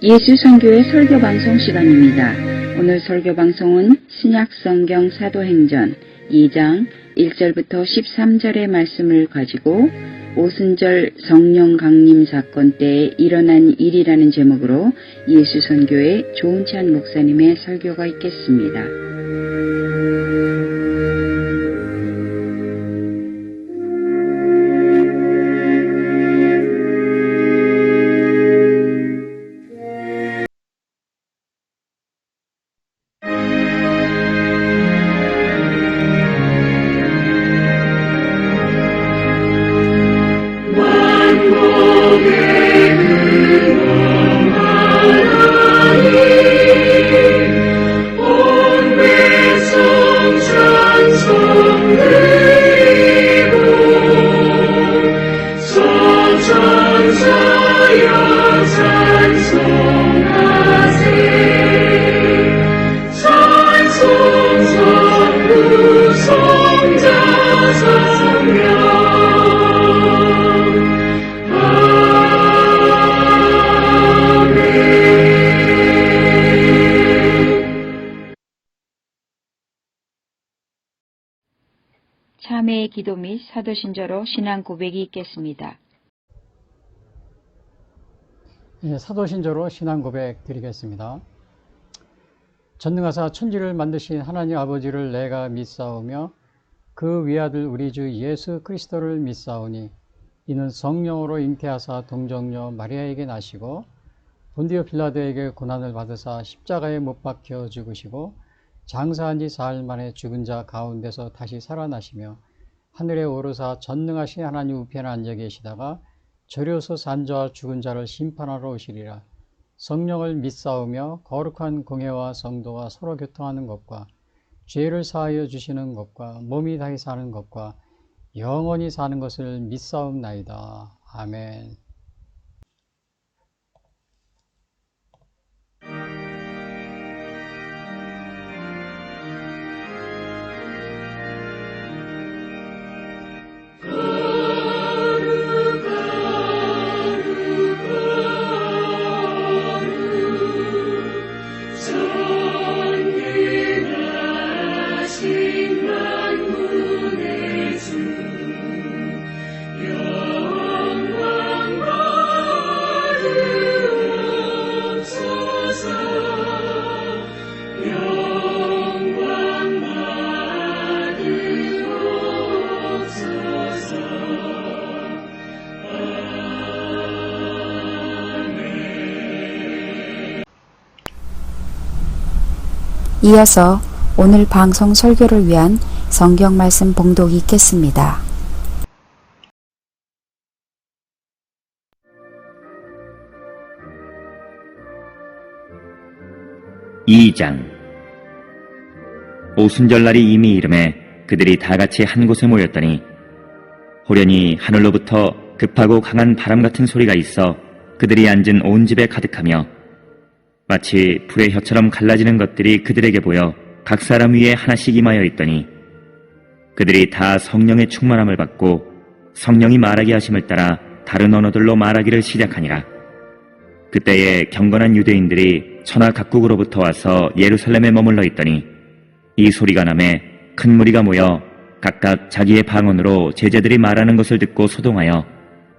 예수선교의 설교방송 시간입니다. 오늘 설교방송은 신약성경 사도행전 2장 1절부터 13절의 말씀을 가지고 오순절 성령 강림 사건 때에 일어난 일이라는 제목으로 예수선교의 조은찬 목사님의 설교가 있겠습니다. 참회의 기도 및 사도신조로 신앙 고백이 있겠습니다. 사도신조로 신앙 고백 드리겠습니다. 전능하사 천지를 만드신 하나님 아버지를 내가 믿사오며 그 위아들 우리 주 예수 그리스도를 믿사오니 이는 성령으로 잉태하사 동정녀 마리아에게 나시고 본디오 빌라도에게 고난을 받으사 십자가에 못 박혀 죽으시고 장사한 지 사흘 만에 죽은 자 가운데서 다시 살아나시며 하늘에 오르사 전능하신 하나님 우편에 앉아 계시다가 저려서 산 자와 죽은 자를 심판하러 오시리라. 성령을 믿사오며 거룩한 공회와 성도가 서로 교통하는 것과 죄를 사하여 주시는 것과 몸이 다시 사는 것과 영원히 사는 것을 믿사옵나이다. 아멘. 이어서 오늘 방송 설교를 위한 성경 말씀 봉독이 있겠습니다. (2장) 오순절날이 이미 이름에 그들이 다같이 한 곳에 모였더니 호련히 하늘로부터 급하고 강한 바람 같은 소리가 있어 그들이 앉은 온 집에 가득하며 마치 불의 혀처럼 갈라지는 것들이 그들에게 보여 각 사람 위에 하나씩 임하여 있더니 그들이 다 성령의 충만함을 받고 성령이 말하게 하심을 따라 다른 언어들로 말하기를 시작하니라. 그때에 경건한 유대인들이 천하 각국으로부터 와서 예루살렘에 머물러 있더니 이 소리가 나매 큰 무리가 모여 각각 자기의 방언으로 제자들이 말하는 것을 듣고 소동하여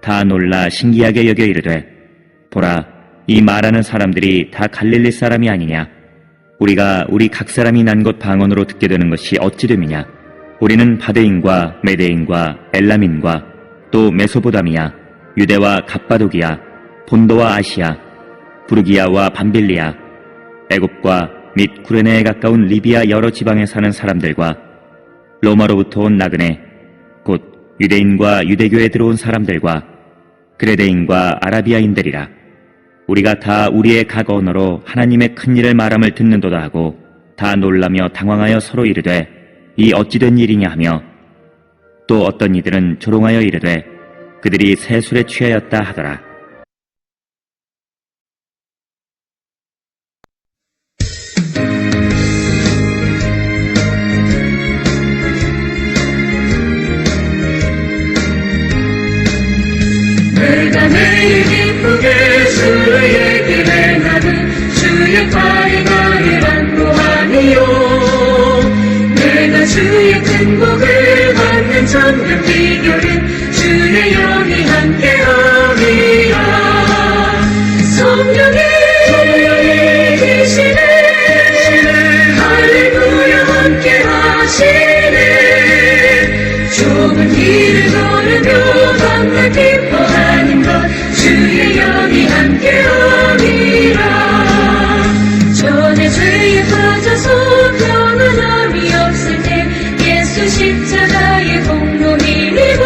다 놀라 신기하게 여겨 이르되 보라, 이 말하는 사람들이 다 갈릴리 사람이 아니냐? 우리가 우리 각 사람이 난 곳 방언으로 듣게 되는 것이 어찌 됨이냐? 우리는 바데인과 메데인과 엘람인과 또 메소보다미아, 유대와 갑바도기아, 본도와 아시아, 부르기아와 밤빌리아, 애굽과 및 구레네에 가까운 리비아 여러 지방에 사는 사람들과 로마로부터 온 나그네, 곧 유대인과 유대교에 들어온 사람들과 그레데인과 아라비아인들이라. 우리가 다 우리의 각 언어로 하나님의 큰 일을 말함을 듣는도다 하고 다 놀라며 당황하여 서로 이르되 이 어찌 된 일이냐 하며 또 어떤 이들은 조롱하여 이르되 그들이 새 술에 취하였다 하더라. 내가 매일 기쁘게 주의 길에 주의 큰 복을 받는 천년 비결은 주의 영이 함께하리라. 성령의 계시네 할렐루야 함께하시네. 좁은 길을 걸으며 밤낮 기뻐하는 것 주의 영이 함께하리라. 전에 죄에 빠져서 평안함이 없을 때 예수 십자가의 공로 힘입어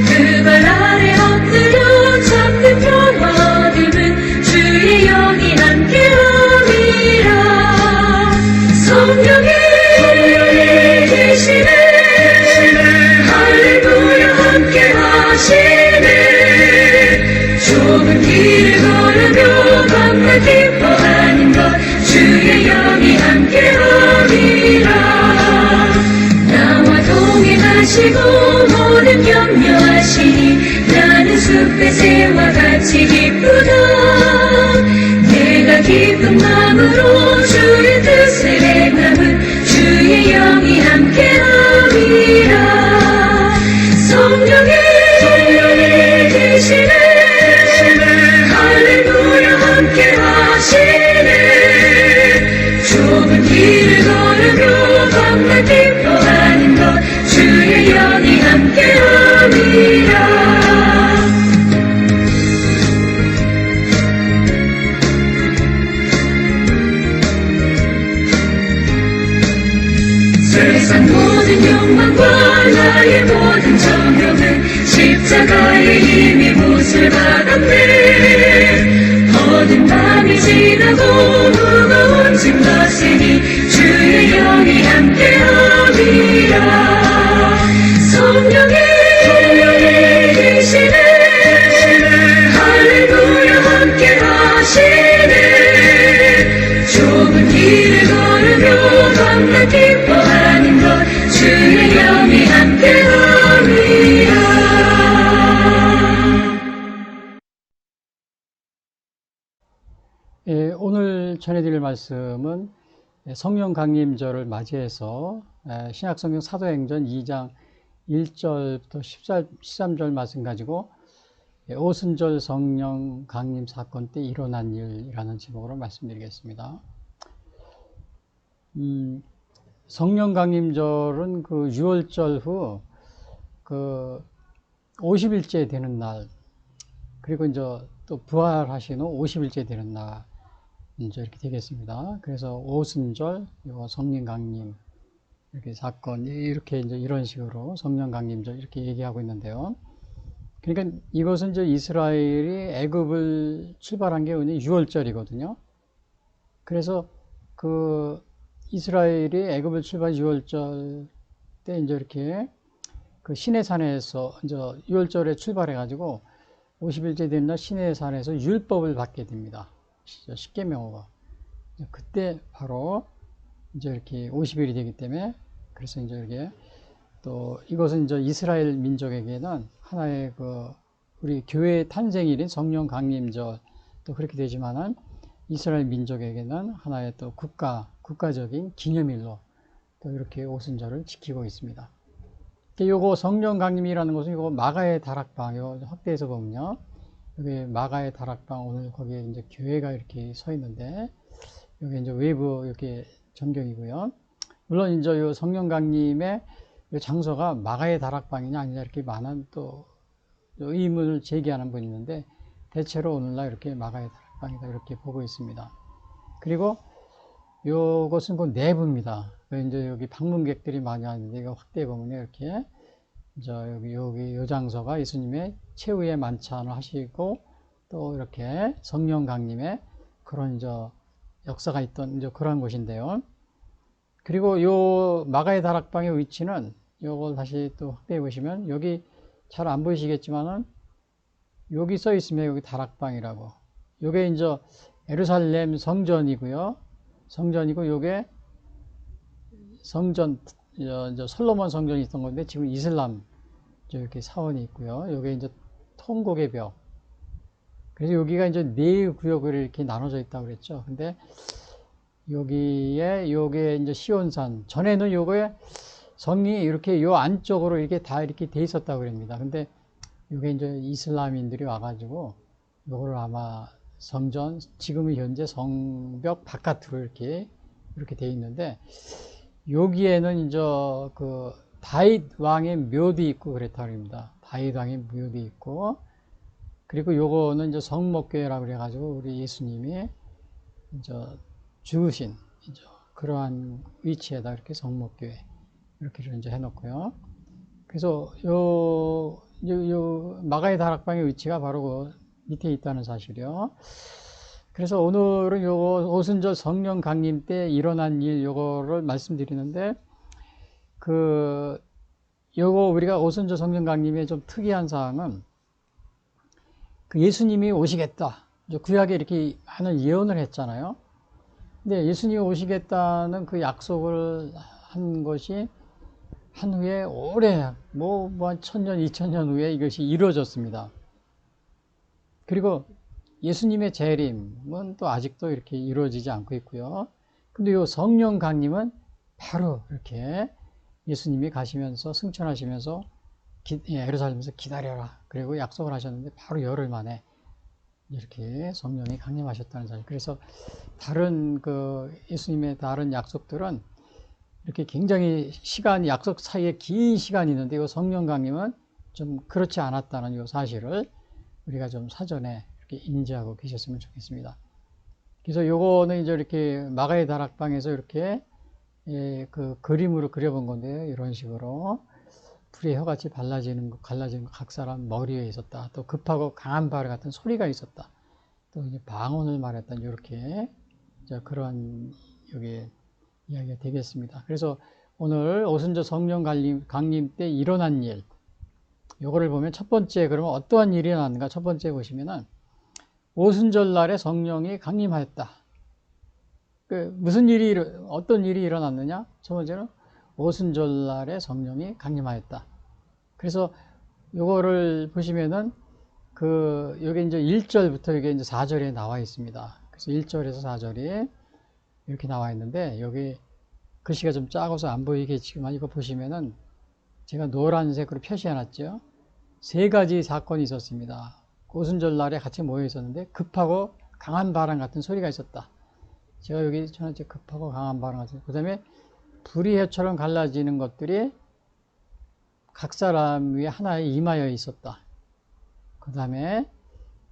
그 발 아래 엎드려 참된 평화 얻음은 주의 영이 함께하리라. 성령의 계시네 할렐루야 함께하시네. 좁은 길을 걸으며 밤낮 기뻐하는 것 주의 영이 함께하리라. 나와 동행하시고 모든 격려하시니 나는 숲의 새와 같이 기쁘다. 내가 기쁜 마음으로 주의 뜻을 행함은 주의 영이 함께하리라. 성령의 계시네 할렐루야 함께하시네. 좁은 길을 걸으며 밤낮 기뻐하는 것 주의 영이 함께하리라. 세상 모든 욕망과 나의 모든 정욕은 십자가의 힘이 못을 받았네. 어두운 밤이 지나고 무거운 짐 거스니 주의 영이 함께하리라. 성령의 계시네 할렐루야 함께하시네. 좁은 길을 걸으며 밤낮 기뻐하는 것 주의 영이 함께하리라. 오늘 전해드릴 말씀은 성령 강림절을 맞이해서 신약성경 사도행전 2장 1절부터 13절 말씀 가지고 오순절 성령 강림 사건 때 일어난 일이라는 제목으로 말씀드리겠습니다. 성령 강림절은 그 유월절 후 그 50일째 되는 날, 그리고 이제 또 부활하신 후 50일째 되는 날 이제 이렇게 되겠습니다. 그래서 오순절, 성령 강림 이렇게 사건 이렇게 이제 이런 식으로 성령 강림절 이렇게 얘기하고 있는데요. 그러니까 이것은 이제 이스라엘이 애굽을 출발한 게 6월절이거든요. 그래서 그 이스라엘이 애굽을 출발 6월절 때 이제 이렇게 그 시내산에서 이제 6월절에 출발해가지고 50일째 되는 날 시내산에서 율법을 받게 됩니다. 십계명어가. 그때 바로 이제 이렇게 50일이 되기 때문에 그래서 이제 이렇게 또 이것은 이제 이스라엘 민족에게는 하나의 그 우리 교회의 탄생일인 성령 강림절 또 그렇게 되지만은 이스라엘 민족에게는 하나의 또 국가적인 기념일로 또 이렇게 오순절을 지키고 있습니다. 요거 성령 강림이라는 것은 요거 마가의 다락방, 요 확대해서 보면요. 여기 마가의 다락방 오늘 거기에 이제 교회가 이렇게 서 있는데 여기 이제 외부 이렇게 전경이고요. 물론 이제 요 성령 강림의 요 장소가 마가의 다락방이냐 아니냐 이렇게 많은 또 의문을 제기하는 분이 있는데 대체로 오늘날 이렇게 마가의 다락방이다 이렇게 보고 있습니다. 그리고 요것은 그 내부입니다. 이제 여기 방문객들이 많이 하는데 이거 확대해 보면 이렇게 이제 여기 요 장소가 예수님의 최후의 만찬을 하시고 또 이렇게 성령 강림의 그런 이제 역사가 있던 이제 그런 곳인데요. 그리고 요 마가의 다락방의 위치는 요걸 다시 또 확대해 보시면 여기 잘 안 보이시겠지만은 여기 써 있으면 여기 다락방이라고. 요게 이제 예루살렘 성전이고요. 성전이고 요게 성전 이제 솔로몬 성전이 있던 건데 지금 이슬람 이렇게 사원이 있고요. 요게 이제 통곡의 벽. 그래서 여기가 이제 네 구역으로 이렇게 나눠져 있다고 그랬죠. 근데 여기에 요게 이제 시온산. 전에는 요거에 성이 이렇게 요 안쪽으로 이렇게 다 이렇게 돼 있었다고 그럽니다. 근데 요게 이제 이슬람인들이 와가지고 요거를 아마 성전, 지금은 현재 성벽 바깥으로 이렇게 돼 있는데, 여기에는 이제 그 다윗 왕의 묘도 있고 그랬다고 합니다. 다윗 왕의 묘도 있고, 그리고 요거는 이제 성목교회라고 그래가지고 우리 예수님이 이제 죽으신 이제 그러한 위치에다 이렇게 성목교회 이렇게 이제 해놓고요. 그래서 요 마가의 다락방의 위치가 바로 그 밑에 있다는 사실이요. 그래서 오늘은 요거 오순절 성령 강림 때 일어난 일 요거를 말씀드리는데, 요거 우리가 오순절 성령 강림의 좀 특이한 사항은 그 예수님이 오시겠다. 구약에 이렇게 많은 예언을 했잖아요. 근데 예수님이 오시겠다는 그 약속을 한 것이 한 후에 오래 뭐 한 1000년, 2000년 후에 이것이 이루어졌습니다. 그리고 예수님의 재림은 또 아직도 이렇게 이루어지지 않고 있고요. 근데 요 성령 강림은 바로 이렇게 예수님이 가시면서 승천하시면서 예루살렘에서 기다려라. 그리고 약속을 하셨는데 바로 열흘 만에 이렇게 성령이 강림하셨다는 사실. 그래서 다른 예수님의 다른 약속들은 이렇게 굉장히 약속 사이에 긴 시간이 있는데 이 성령 강림은 좀 그렇지 않았다는 이 사실을 우리가 좀 사전에 이렇게 인지하고 계셨으면 좋겠습니다. 그래서 요거는 이제 이렇게 마가의 다락방에서 이렇게 그 그림으로 그려본 건데요. 이런 식으로 불의 혀같이 갈라지는 것 각 사람 머리 위에 있었다. 또 급하고 강한 바람 같은 소리가 있었다. 또 이제 방언을 말했던 이렇게 그러한 여기 이야기가 되겠습니다. 그래서 오늘 오순절 성령 강림 때 일어난 일, 요거를 보면 첫 번째, 그러면 어떠한 일이 일어났는가? 첫 번째 보시면은 오순절 날에 성령이 강림하였다. 어떤 일이 일어났느냐? 첫 번째는 오순절 날에 성령이 강림하였다. 그래서 요거를 보시면은 요게 이제 1절부터 이게 이제 4절에 나와 있습니다. 그래서 1절에서 4절이 이렇게 나와 있는데, 여기 글씨가 좀 작아서 안 보이겠지만 이거 보시면은 제가 노란색으로 표시해 놨죠. 3가지 사건이 있었습니다. 오순절 날에 같이 모여 있었는데 급하고 강한 바람 같은 소리가 있었다. 제가 여기 전체 급하고 강한 바람 같은, 그 다음에 불의 혀처럼 갈라지는 것들이 각 사람 위에 하나에 임하여 있었다. 그 다음에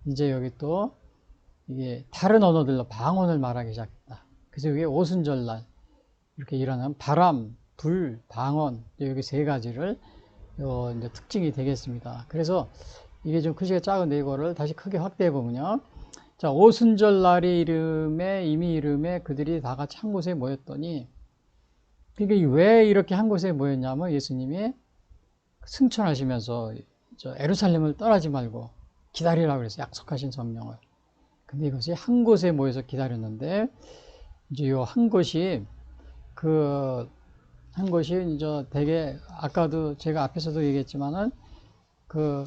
이제 여기 또 이게 다른 언어들로 방언을 말하기 시작했다. 그래서 이게 오순절날 이렇게 일어난 바람, 불, 방언, 여기 3가지를 이제 특징이 되겠습니다. 그래서 이게 좀 글씨가 작은데 이거를 다시 크게 확대해 보면요. 자, 오순절날의 이름에 그들이 다 같이 한 곳에 모였더니, 그게 왜 이렇게 한 곳에 모였냐면 예수님이 승천하시면서 예루살렘을 떠나지 말고 기다리라고 그래서 약속하신 성령을. 근데 이것이 한 곳에 모여서 기다렸는데, 이제 요 한 곳이 이제 되게 아까도 제가 앞에서도 얘기했지만은 뭐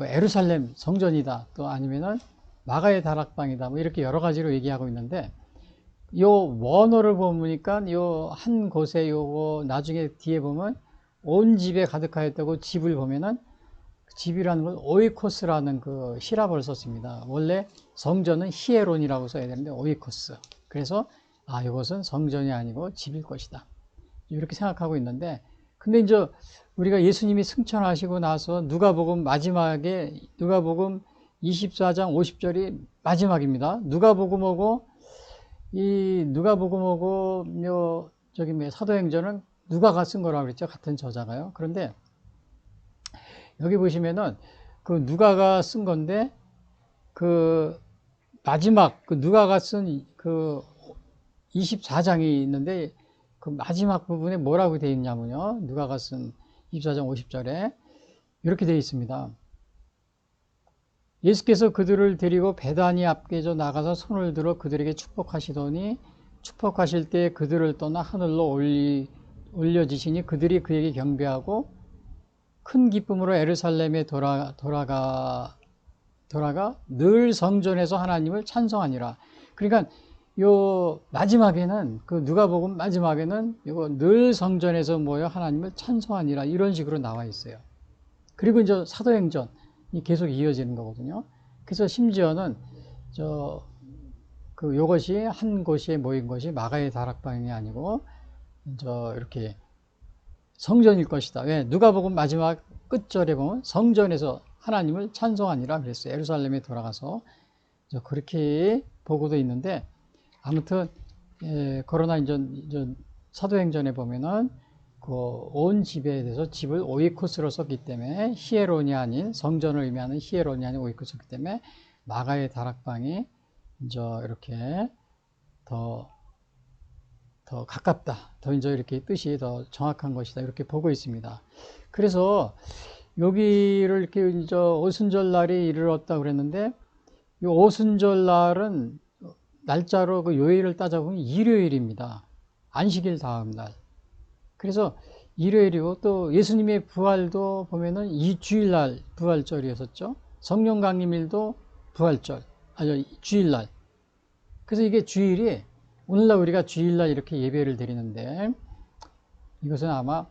예루살렘 성전이다, 또 아니면은 마가의 다락방이다, 뭐 이렇게 여러 가지로 얘기하고 있는데, 요 원어를 보니까 요 한 곳에 요거 나중에 뒤에 보면 온 집에 가득하였다고 집을 보면은 집이라는 걸 오이코스라는 그 히라보를 썼습니다. 원래 성전은 히에론이라고 써야 되는데 오이코스. 그래서 이것은 성전이 아니고 집일 것이다. 이렇게 생각하고 있는데, 근데 이제 우리가 예수님이 승천하시고 나서 누가복음 24장 50절이 마지막입니다. 누가복음하고 사도행전은 누가가 쓴 거라고 그랬죠. 같은 저자가요. 그런데 여기 보시면은 누가가 쓴 건데 마지막 누가가 쓴 24장이 있는데 마지막 부분에 뭐라고 되어 있냐면요. 누가가 쓴 24장 50절에 이렇게 되어 있습니다. 예수께서 그들을 데리고 베다니 앞에서 나가서 손을 들어 그들에게 축복하시더니 축복하실 때 그들을 떠나 하늘로 올려지시니 그들이 그에게 경배하고 큰 기쁨으로 예루살렘에 돌아가 늘 성전에서 하나님을 찬송하니라. 그러니까 요 마지막에는 그 누가복음 마지막에는 이거 늘 성전에서 모여 하나님을 찬송하니라 이런 식으로 나와 있어요. 그리고 이제 사도행전이 계속 이어지는 거거든요. 그래서 심지어는 요것이 한 곳에 모인 것이 마가의 다락방이 아니고 이렇게 성전일 것이다. 왜? 누가복음 마지막 끝절에 보면 성전에서 하나님을 찬송하니라 그랬어요. 예루살렘에 돌아가서 그렇게 보고도 있는데 아무튼 코로나 이제 사도행전에 보면은 그 온 집에 대해서 집을 오이코스로 썼기 때문에 히에론이 아닌 성전을 의미하는 히에론이 아닌 오이코스로 썼기 때문에 마가의 다락방이 이제 이렇게 더 가깝다. 더 이제 이렇게 뜻이 더 정확한 것이다. 이렇게 보고 있습니다. 그래서 여기를 이렇게 이제 오순절 날이 이르렀다 그랬는데 이 오순절 날은 날짜로 그 요일을 따져보면 일요일입니다. 안식일 다음 날. 그래서 일요일이고 또 예수님의 부활도 보면은 이 주일날 부활절이었었죠. 성령 강림일도 부활절, 주일날. 그래서 이게 주일이 오늘날 우리가 주일날 이렇게 예배를 드리는데 이것은 아마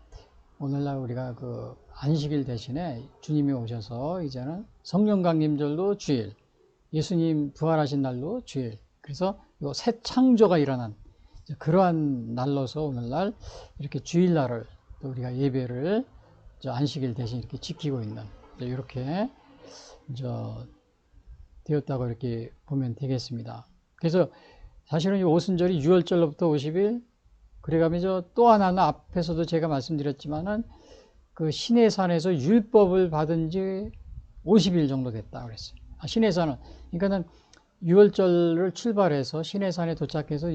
오늘날 우리가 그 안식일 대신에 주님이 오셔서 이제는 성령 강림절도 주일, 예수님 부활하신 날도 주일. 그래서 요 새 창조가 일어난 그러한 날로서 오늘날 이렇게 주일날을 또 우리가 예배를 안식일 대신 이렇게 지키고 있는 이렇게 되었다고 이렇게 보면 되겠습니다. 그래서 사실은 이 오순절이 6월절로부터 50일, 그래가면서 또 하나는 앞에서도 제가 말씀드렸지만은 그 시내산에서 율법을 받은 지 50일 정도 됐다 그랬어요. 시내산은, 그러니까는 6월절을 출발해서 시내산에 도착해서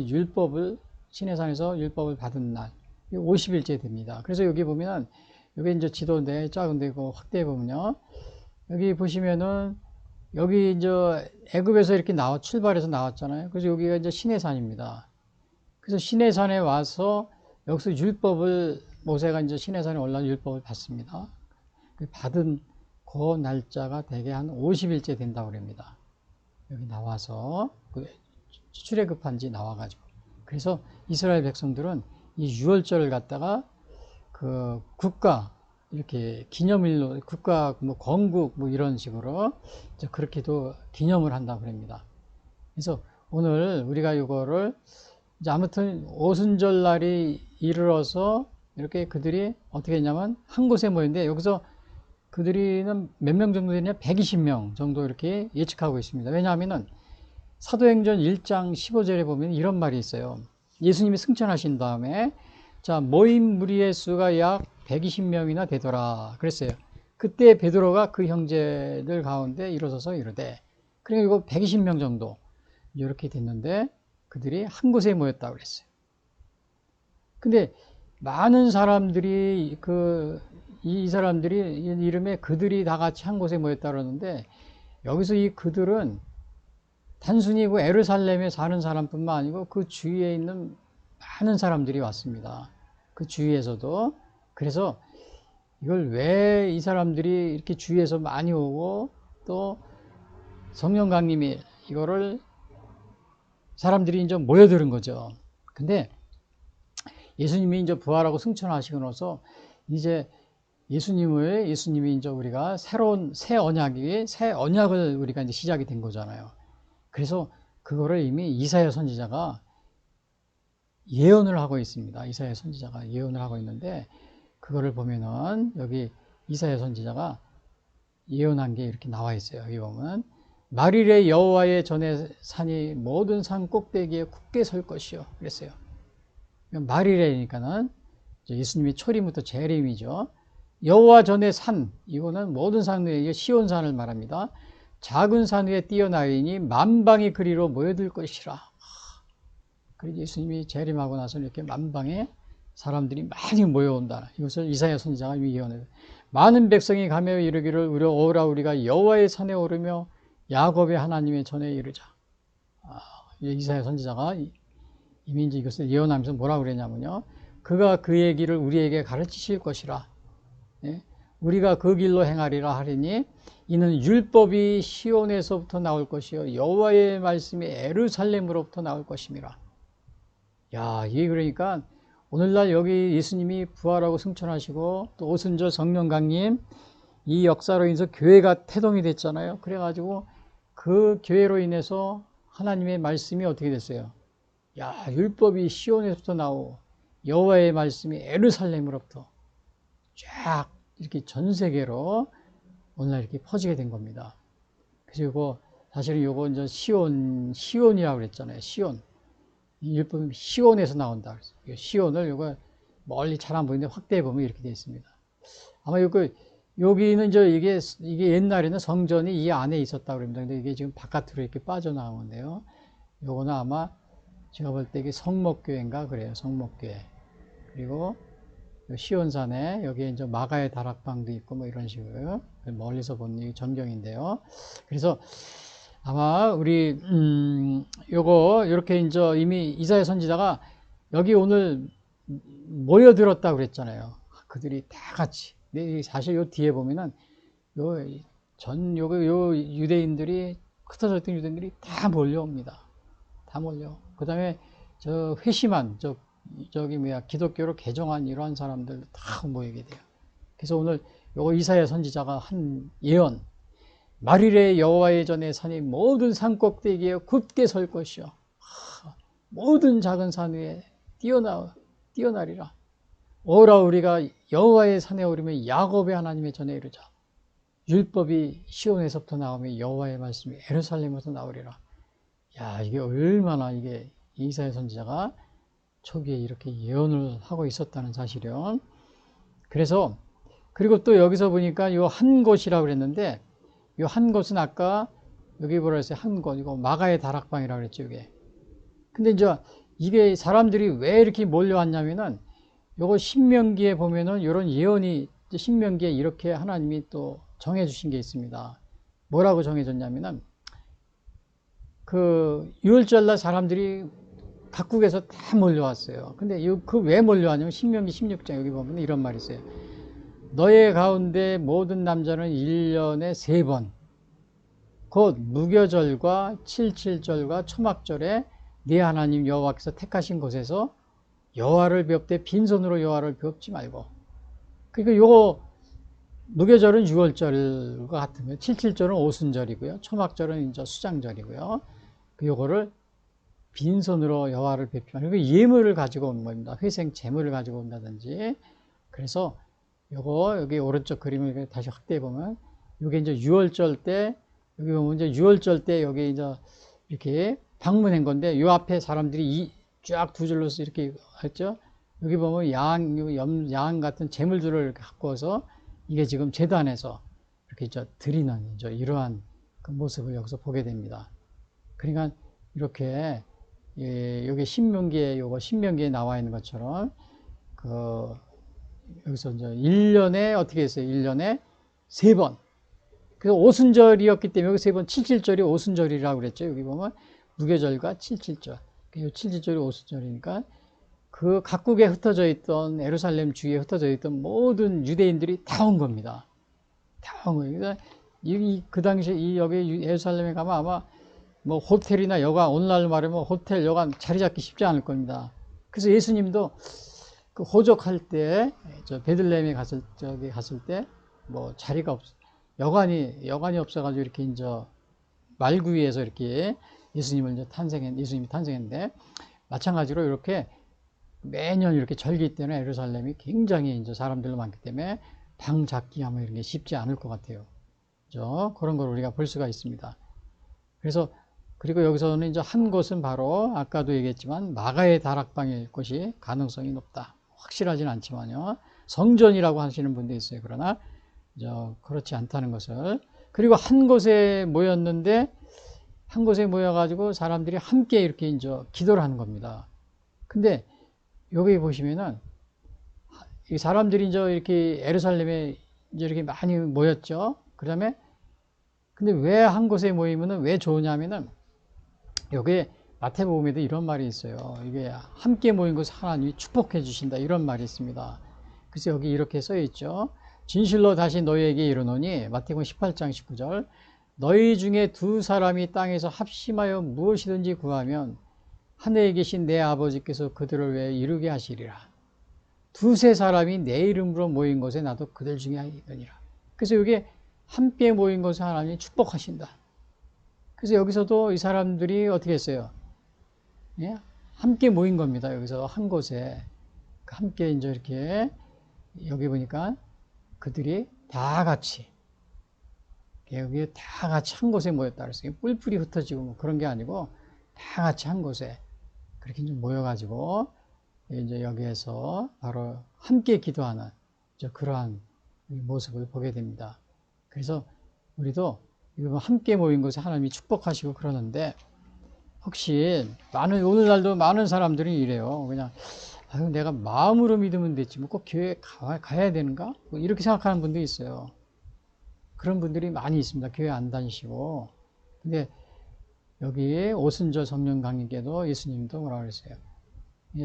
시내산에서 율법을 받은 날, 50일째 됩니다. 그래서 여기 보면은, 여기 이제 지도인데, 작은데, 그 확대해 보면요. 여기 보시면은, 여기 이제 애굽에서 이렇게 출발해서 나왔잖아요. 그래서 여기가 이제 시내산입니다. 그래서 시내산에 와서 여기서 모세가 이제 시내산에 올라와 율법을 받습니다. 받은 그 날짜가 대개 한 50일째 된다고 합니다. 여기 나와서 출애굽한 지 나와가지고. 그래서 이스라엘 백성들은 이 6월절을 갖다가 그 국가 이렇게 기념일로 국가 건국 이런 식으로 그렇게도 기념을 한다고 합니다. 그래서 오늘 우리가 이거를 이제 아무튼 오순절 날이 이르러서 이렇게 그들이 어떻게 했냐면 한 곳에 모였는데 여기서 그들이는 몇 명 정도 되냐? 120명 정도 이렇게 예측하고 있습니다. 왜냐하면은 사도행전 1장 15절에 보면 이런 말이 있어요. 예수님이 승천하신 다음에 모인 무리의 수가 약 120명이나 되더라 그랬어요. 그때 베드로가 그 형제들 가운데 일어서서 이르되, 그러니까 이거 120명 정도 이렇게 됐는데 그들이 한 곳에 모였다고 그랬어요. 근데 많은 사람들이 이 사람들이 이름에 그들이 다 같이 한 곳에 모였다 그러는데 여기서 이 그들은 단순히 그 예루살렘에 사는 사람뿐만 아니고 그 주위에 있는 많은 사람들이 왔습니다. 그 주위에서도. 그래서 이걸 왜 이 사람들이 이렇게 주위에서 많이 오고 또 성령 강림이 이거를 사람들이 이제 모여드는 거죠. 근데 예수님이 이제 부활하고 승천하시고 나서 이제 예수님이 이제 우리가 새로운 새 언약을 우리가 이제 시작이 된 거잖아요. 그래서 그거를 이미 이사야 선지자가 예언을 하고 있습니다. 이사야 선지자가 예언을 하고 있는데 그거를 보면은 여기 이사야 선지자가 예언한 게 이렇게 나와 있어요. 여기 보면 말일에 여호와의 전에 산이 모든 산 꼭대기에 굳게 설 것이요 그랬어요. 말일에니까는 예수님이 초림부터 재림이죠. 여호와 전에 산, 이거는 모든 산 위에 시온산을 말합니다. 작은 산 위에 뛰어나이니 만방이 그리로 모여들 것이라. 그리고 예수님이 재림하고 나서 이렇게 만방에 사람들이 많이 모여온다. 이것을 이사야 선지자가 예언해요. 많은 백성이 가며 이르기를 오라 우리가 여호와의 산에 오르며 야곱의 하나님의 전에 이르자. 이사야 선지자가 이미 이제 이것을 예언하면서 뭐라고 그랬냐면요. 그가 그의 길을 우리에게 가르치실 것이라. 예? 우리가 그 길로 행하리라 하리니 이는 율법이 시온에서부터 나올 것이요 여호와의 말씀이 예루살렘으로부터 나올 것임이라. 야, 이게 그러니까 오늘날 여기 예수님이 부활하고 승천하시고 또 오순절 성령 강림 이 역사로 인해서 교회가 태동이 됐잖아요. 그래가지고 그 교회로 인해서 하나님의 말씀이 어떻게 됐어요? 야, 율법이 시온에서부터 나오고 여호와의 말씀이 예루살렘으로부터 쫙 이렇게 전 세계로 오늘날 이렇게 퍼지게 된 겁니다. 그리고 사실은 요거 이제 시온이라고 그랬잖아요. 시온. 이 율법이 시온에서 나온다. 그래서 시온을 요거 멀리 잘 안 보이는데 확대해 보면 이렇게 되어 있습니다. 아마 여기는 이게 옛날에는 성전이 이 안에 있었다고 그럽니다. 근데 이게 지금 바깥으로 이렇게 빠져나오는데요. 요거는 아마 제가 볼 때 이게 성목교회인가 그래요. 성목교회. 그리고 시온산에 여기에 이제 마가의 다락방도 있고 뭐 이런 식으로 멀리서 본 이 전경인데요. 그래서 아마 우리 요거 이렇게 이제 이미 이사야 선지자가 여기 오늘 모여들었다고 그랬잖아요. 그들이 다 같이. 근데 사실 요 뒤에 보면은 요 유대인들이 흩어져 있던 유대인들이 다 몰려옵니다. 다 몰려. 그다음에 저 회심한 저기 기독교로 개종한 이러한 사람들 다 모이게 돼요. 그래서 오늘 요거 이사야 선지자가 한 예언. 말일에 여호와의 전에 산이 모든 산 꼭대기에 굳게 설 것이요. 모든 작은 산 위에 뛰어나리라. 오라 우리가 여호와의 산에 오르면 야곱의 하나님의 전에 이르자. 율법이 시온에서부터 나오면 여호와의 말씀이 예루살렘에서 나오리라. 야, 이게 얼마나 이게 이사야 선지자가 초기에 이렇게 예언을 하고 있었다는 사실이요. 그래서 그리고 또 여기서 보니까 요 한 곳이라고 그랬는데 요 한 곳은 아까 여기 뭐라 했어요? 한 곳. 이거 마가의 다락방이라고 그랬죠, 이게. 근데 이제 이게 사람들이 왜 이렇게 몰려왔냐면은 요거 신명기에 보면은 요런 예언이 신명기에 이렇게 하나님이 또 정해 주신 게 있습니다. 뭐라고 정해졌냐면은 그 유월절날 사람들이 각국에서 다 몰려왔어요. 근데 그 왜 몰려왔냐면 신명기 16장 여기 보면 이런 말이 있어요. 너의 가운데 모든 남자는 1년에 3번 곧 무교절과 칠칠절과 초막절에 네 하나님 여호와께서 택하신 곳에서 여호와를 뵙되 빈손으로 여호와를 뵙지 말고. 그러니까 요거 무교절은 6월절과 같은 거예요. 칠칠절은 오순절이고요. 초막절은 이제 수장절이고요. 요거를 빈손으로 여호와를 뵙지 말고 예물을 가지고 온 겁니다. 회생 제물을 가지고 온다든지. 그래서 요거 여기 오른쪽 그림을 다시 확대해 보면 요게 이제 6월절 때 여기 보면 이제 6월절 때 여기 이제 이렇게 방문한 건데 요 앞에 사람들이 쫙 두 줄로서 이렇게 했죠. 여기 보면 양 같은 제물들을 갖고 와서 이게 지금 제단에서 이렇게 이제 드리는 이제 이러한 그 모습을 여기서 보게 됩니다. 그러니까 이렇게 여기 신명기에 나와 있는 것처럼 여기서 이제 1년에 어떻게 했어요? 1년에 3번. 그래서 오순절이었기 때문에 여기 3번 칠칠절이 오순절이라고 그랬죠. 여기 보면 무교절과 칠칠절. 이 칠칠절이 오순절이니까 그 각국에 흩어져 있던 예루살렘 주위에 흩어져 있던 모든 유대인들이 다 온 겁니다. 다 온 거예요. 그러니까 그 당시 여기 예루살렘에 가면 아마 뭐 호텔이나 여관, 오늘날로 말하면 호텔, 여관 자리 잡기 쉽지 않을 겁니다. 그래서 예수님도 그 호적할 때, 베들레헴에 갔을 때, 뭐 자리가 여관이 없어가지고 이렇게 이제 말구 위에서 이렇게 예수님이 탄생했는데, 마찬가지로 이렇게 매년 이렇게 절기 때는 예루살렘이 굉장히 이제 사람들로 많기 때문에 방 잡기 하면 이런 게 쉽지 않을 것 같아요. 그죠? 그런 걸 우리가 볼 수가 있습니다. 그리고 여기서는 이제 한 곳은 바로 아까도 얘기했지만 마가의 다락방일 것이 가능성이 높다. 확실하진 않지만요. 성전이라고 하시는 분도 있어요. 그러나 그렇지 않다는 것을. 그리고 한 곳에 모였는데 한 곳에 모여가지고 사람들이 함께 이렇게 이제 기도를 하는 겁니다. 근데 여기 보시면은 이 사람들이 이제 이렇게 예루살렘에 이제 이렇게 많이 모였죠. 그다음에 근데 왜 한 곳에 모이면은 왜 좋으냐면은 여기 마태복음에도 이런 말이 있어요. 이게 함께 모인 것을 하나님이 축복해 주신다 이런 말이 있습니다. 그래서 여기 이렇게 써 있죠. 진실로 다시 너희에게 이르노니 마태복음 18장 19절 너희 중에 두 사람이 땅에서 합심하여 무엇이든지 구하면 하늘에 계신 내 아버지께서 그들을 위해 이루게 하시리라. 두세 사람이 내 이름으로 모인 곳에 나도 그들 중에 있느니라. 그래서 이게 함께 모인 것을 하나님이 축복하신다. 그래서 여기서도 이 사람들이 어떻게 했어요? 예? 함께 모인 겁니다. 여기서 한 곳에 함께 이제 이렇게 여기 보니까 그들이 다 같이 여기 다 같이 한 곳에 모였다 그랬어요. 뿔뿔이 흩어지고 뭐 그런 게 아니고 다 같이 한 곳에 그렇게 이제 모여가지고 이제 여기에서 바로 함께 기도하는 그러한 모습을 보게 됩니다. 그래서 우리도 함께 모인 곳에 하나님이 축복하시고 그러는데 혹시 오늘날도 많은 사람들이 이래요. 그냥 아유, 내가 마음으로 믿으면 됐지 뭐 꼭 교회 가야 되는가? 뭐 이렇게 생각하는 분들이 있어요. 그런 분들이 많이 있습니다. 교회 안 다니시고. 근데 여기 오순절 성령 강림께도 예수님도 뭐라 그랬어요?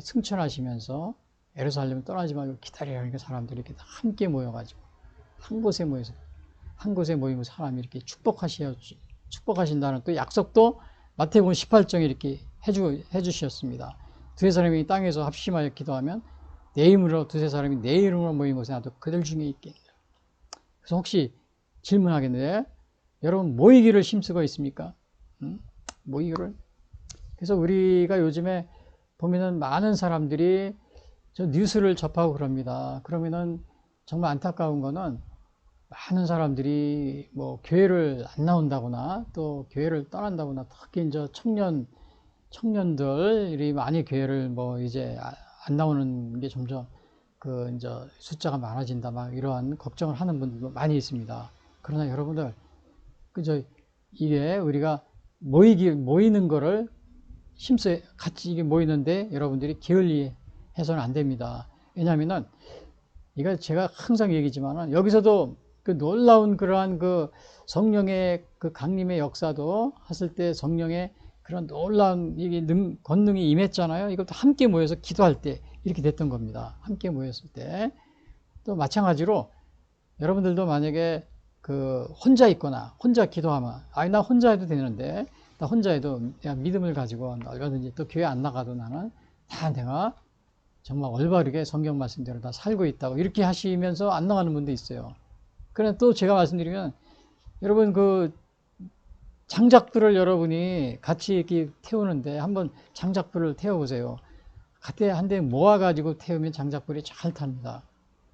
승천하시면서 예루살렘 떠나지 말고 기다리라니까 사람들이 이렇게 함께 모여가지고 한 곳에 모여서 한 곳에 모이면 사람이 이렇게 축복하신다는 또 약속도 마태복음 18장에 이렇게 해주셨습니다. 두세 사람이 땅에서 합심하여 기도하면 내 이름으로 두세 사람이 내 이름으로 모인 곳에 나도 그들 중에 있겠다. 그래서 혹시 질문하겠는데 여러분 모이기를 힘쓰고 있습니까? 모이기를. 그래서 우리가 요즘에 보면은 많은 사람들이 저 뉴스를 접하고 그럽니다. 그러면은 정말 안타까운 거는 많은 사람들이 뭐 교회를 안 나온다거나 또 교회를 떠난다거나 특히 이제 청년들이 많이 교회를 뭐 이제 안 나오는 게 점점 이제 숫자가 많아진다 막 이러한 걱정을 하는 분들도 많이 있습니다. 그러나 여러분들 이게 우리가 모이는 거를 같이 이게 모이는데 여러분들이 게을리 해서는 안 됩니다. 왜냐하면은 이거 제가 항상 얘기지만은 여기서도 그 놀라운 그러한 그 성령의 그 강림의 역사도 했을 때 성령의 그런 놀라운 이게 권능이 임했잖아요. 이것도 함께 모여서 기도할 때 이렇게 됐던 겁니다. 함께 모였을 때. 또 마찬가지로 여러분들도 만약에 혼자 있거나 혼자 기도하면 나 혼자 해도 되는데 나 혼자 해도 그냥 믿음을 가지고 얼마든지 또 교회 안 나가도 나는 다 내가 정말 올바르게 성경 말씀대로 다 살고 있다고 이렇게 하시면서 안 나가는 분도 있어요. 그러나 또 제가 말씀드리면 여러분 장작불을 여러분이 같이 이렇게 태우는데 한번 장작불을 태워보세요. 한 대 모아가지고 태우면 장작불이 잘 탑니다.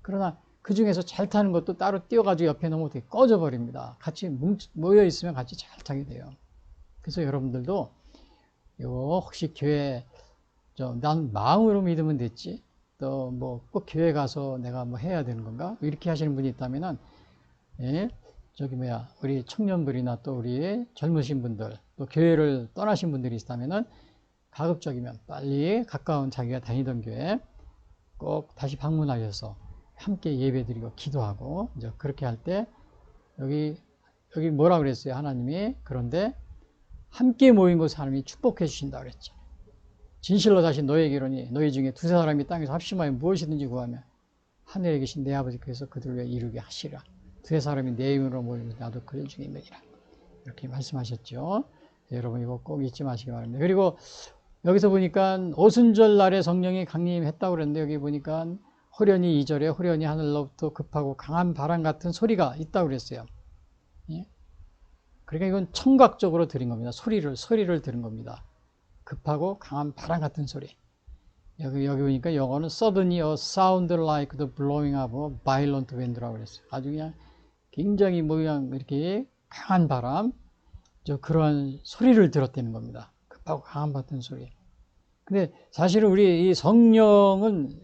그러나 그 중에서 잘 타는 것도 따로 띄워가지고 옆에 놓으면 어떻게 꺼져버립니다. 같이 모여 있으면 같이 잘 타게 돼요. 그래서 여러분들도 혹시 교회 난 마음으로 믿으면 됐지 또 뭐 꼭 교회 가서 내가 뭐 해야 되는 건가 이렇게 하시는 분이 있다면은 우리 청년들이나 또 우리 젊으신 분들 또 교회를 떠나신 분들이 있다면은 가급적이면 빨리 가까운 자기가 다니던 교회 꼭 다시 방문하셔서 함께 예배드리고 기도하고 이제 그렇게 할 때 여기 뭐라 그랬어요? 하나님이 그런데 함께 모인 곳 하나님이 축복해 주신다 그랬죠. 진실로 다시 너희에게 이르노니 너희 중에 두세 사람이 땅에서 합심하여 무엇이든지 구하면 하늘에 계신 내 아버지께서 그들을 위해 이루게 하시라. 두세 사람이 내 이름으로 모이면 나도 그들 중에 있느니라. 이렇게 말씀하셨죠. 여러분 이거 꼭 잊지 마시기 바랍니다. 그리고 여기서 보니까 오순절 날에 성령이 강림했다고 그랬는데 여기 보니까 호련히 2절에 호련히 하늘로부터 급하고 강한 바람 같은 소리가 있다고 그랬어요. 예? 그러니까 이건 청각적으로 들은 겁니다. 소리를 들은 겁니다. 급하고 강한 바람 같은 소리. 여기 보니까 영어는 suddenly a sound like the blowing of a violent wind라고 그랬어요. 아주 그냥 굉장히 이렇게 강한 바람, 그런 소리를 들었다는 겁니다. 급하고 강한 같은 소리. 근데 사실은 우리 이 성령은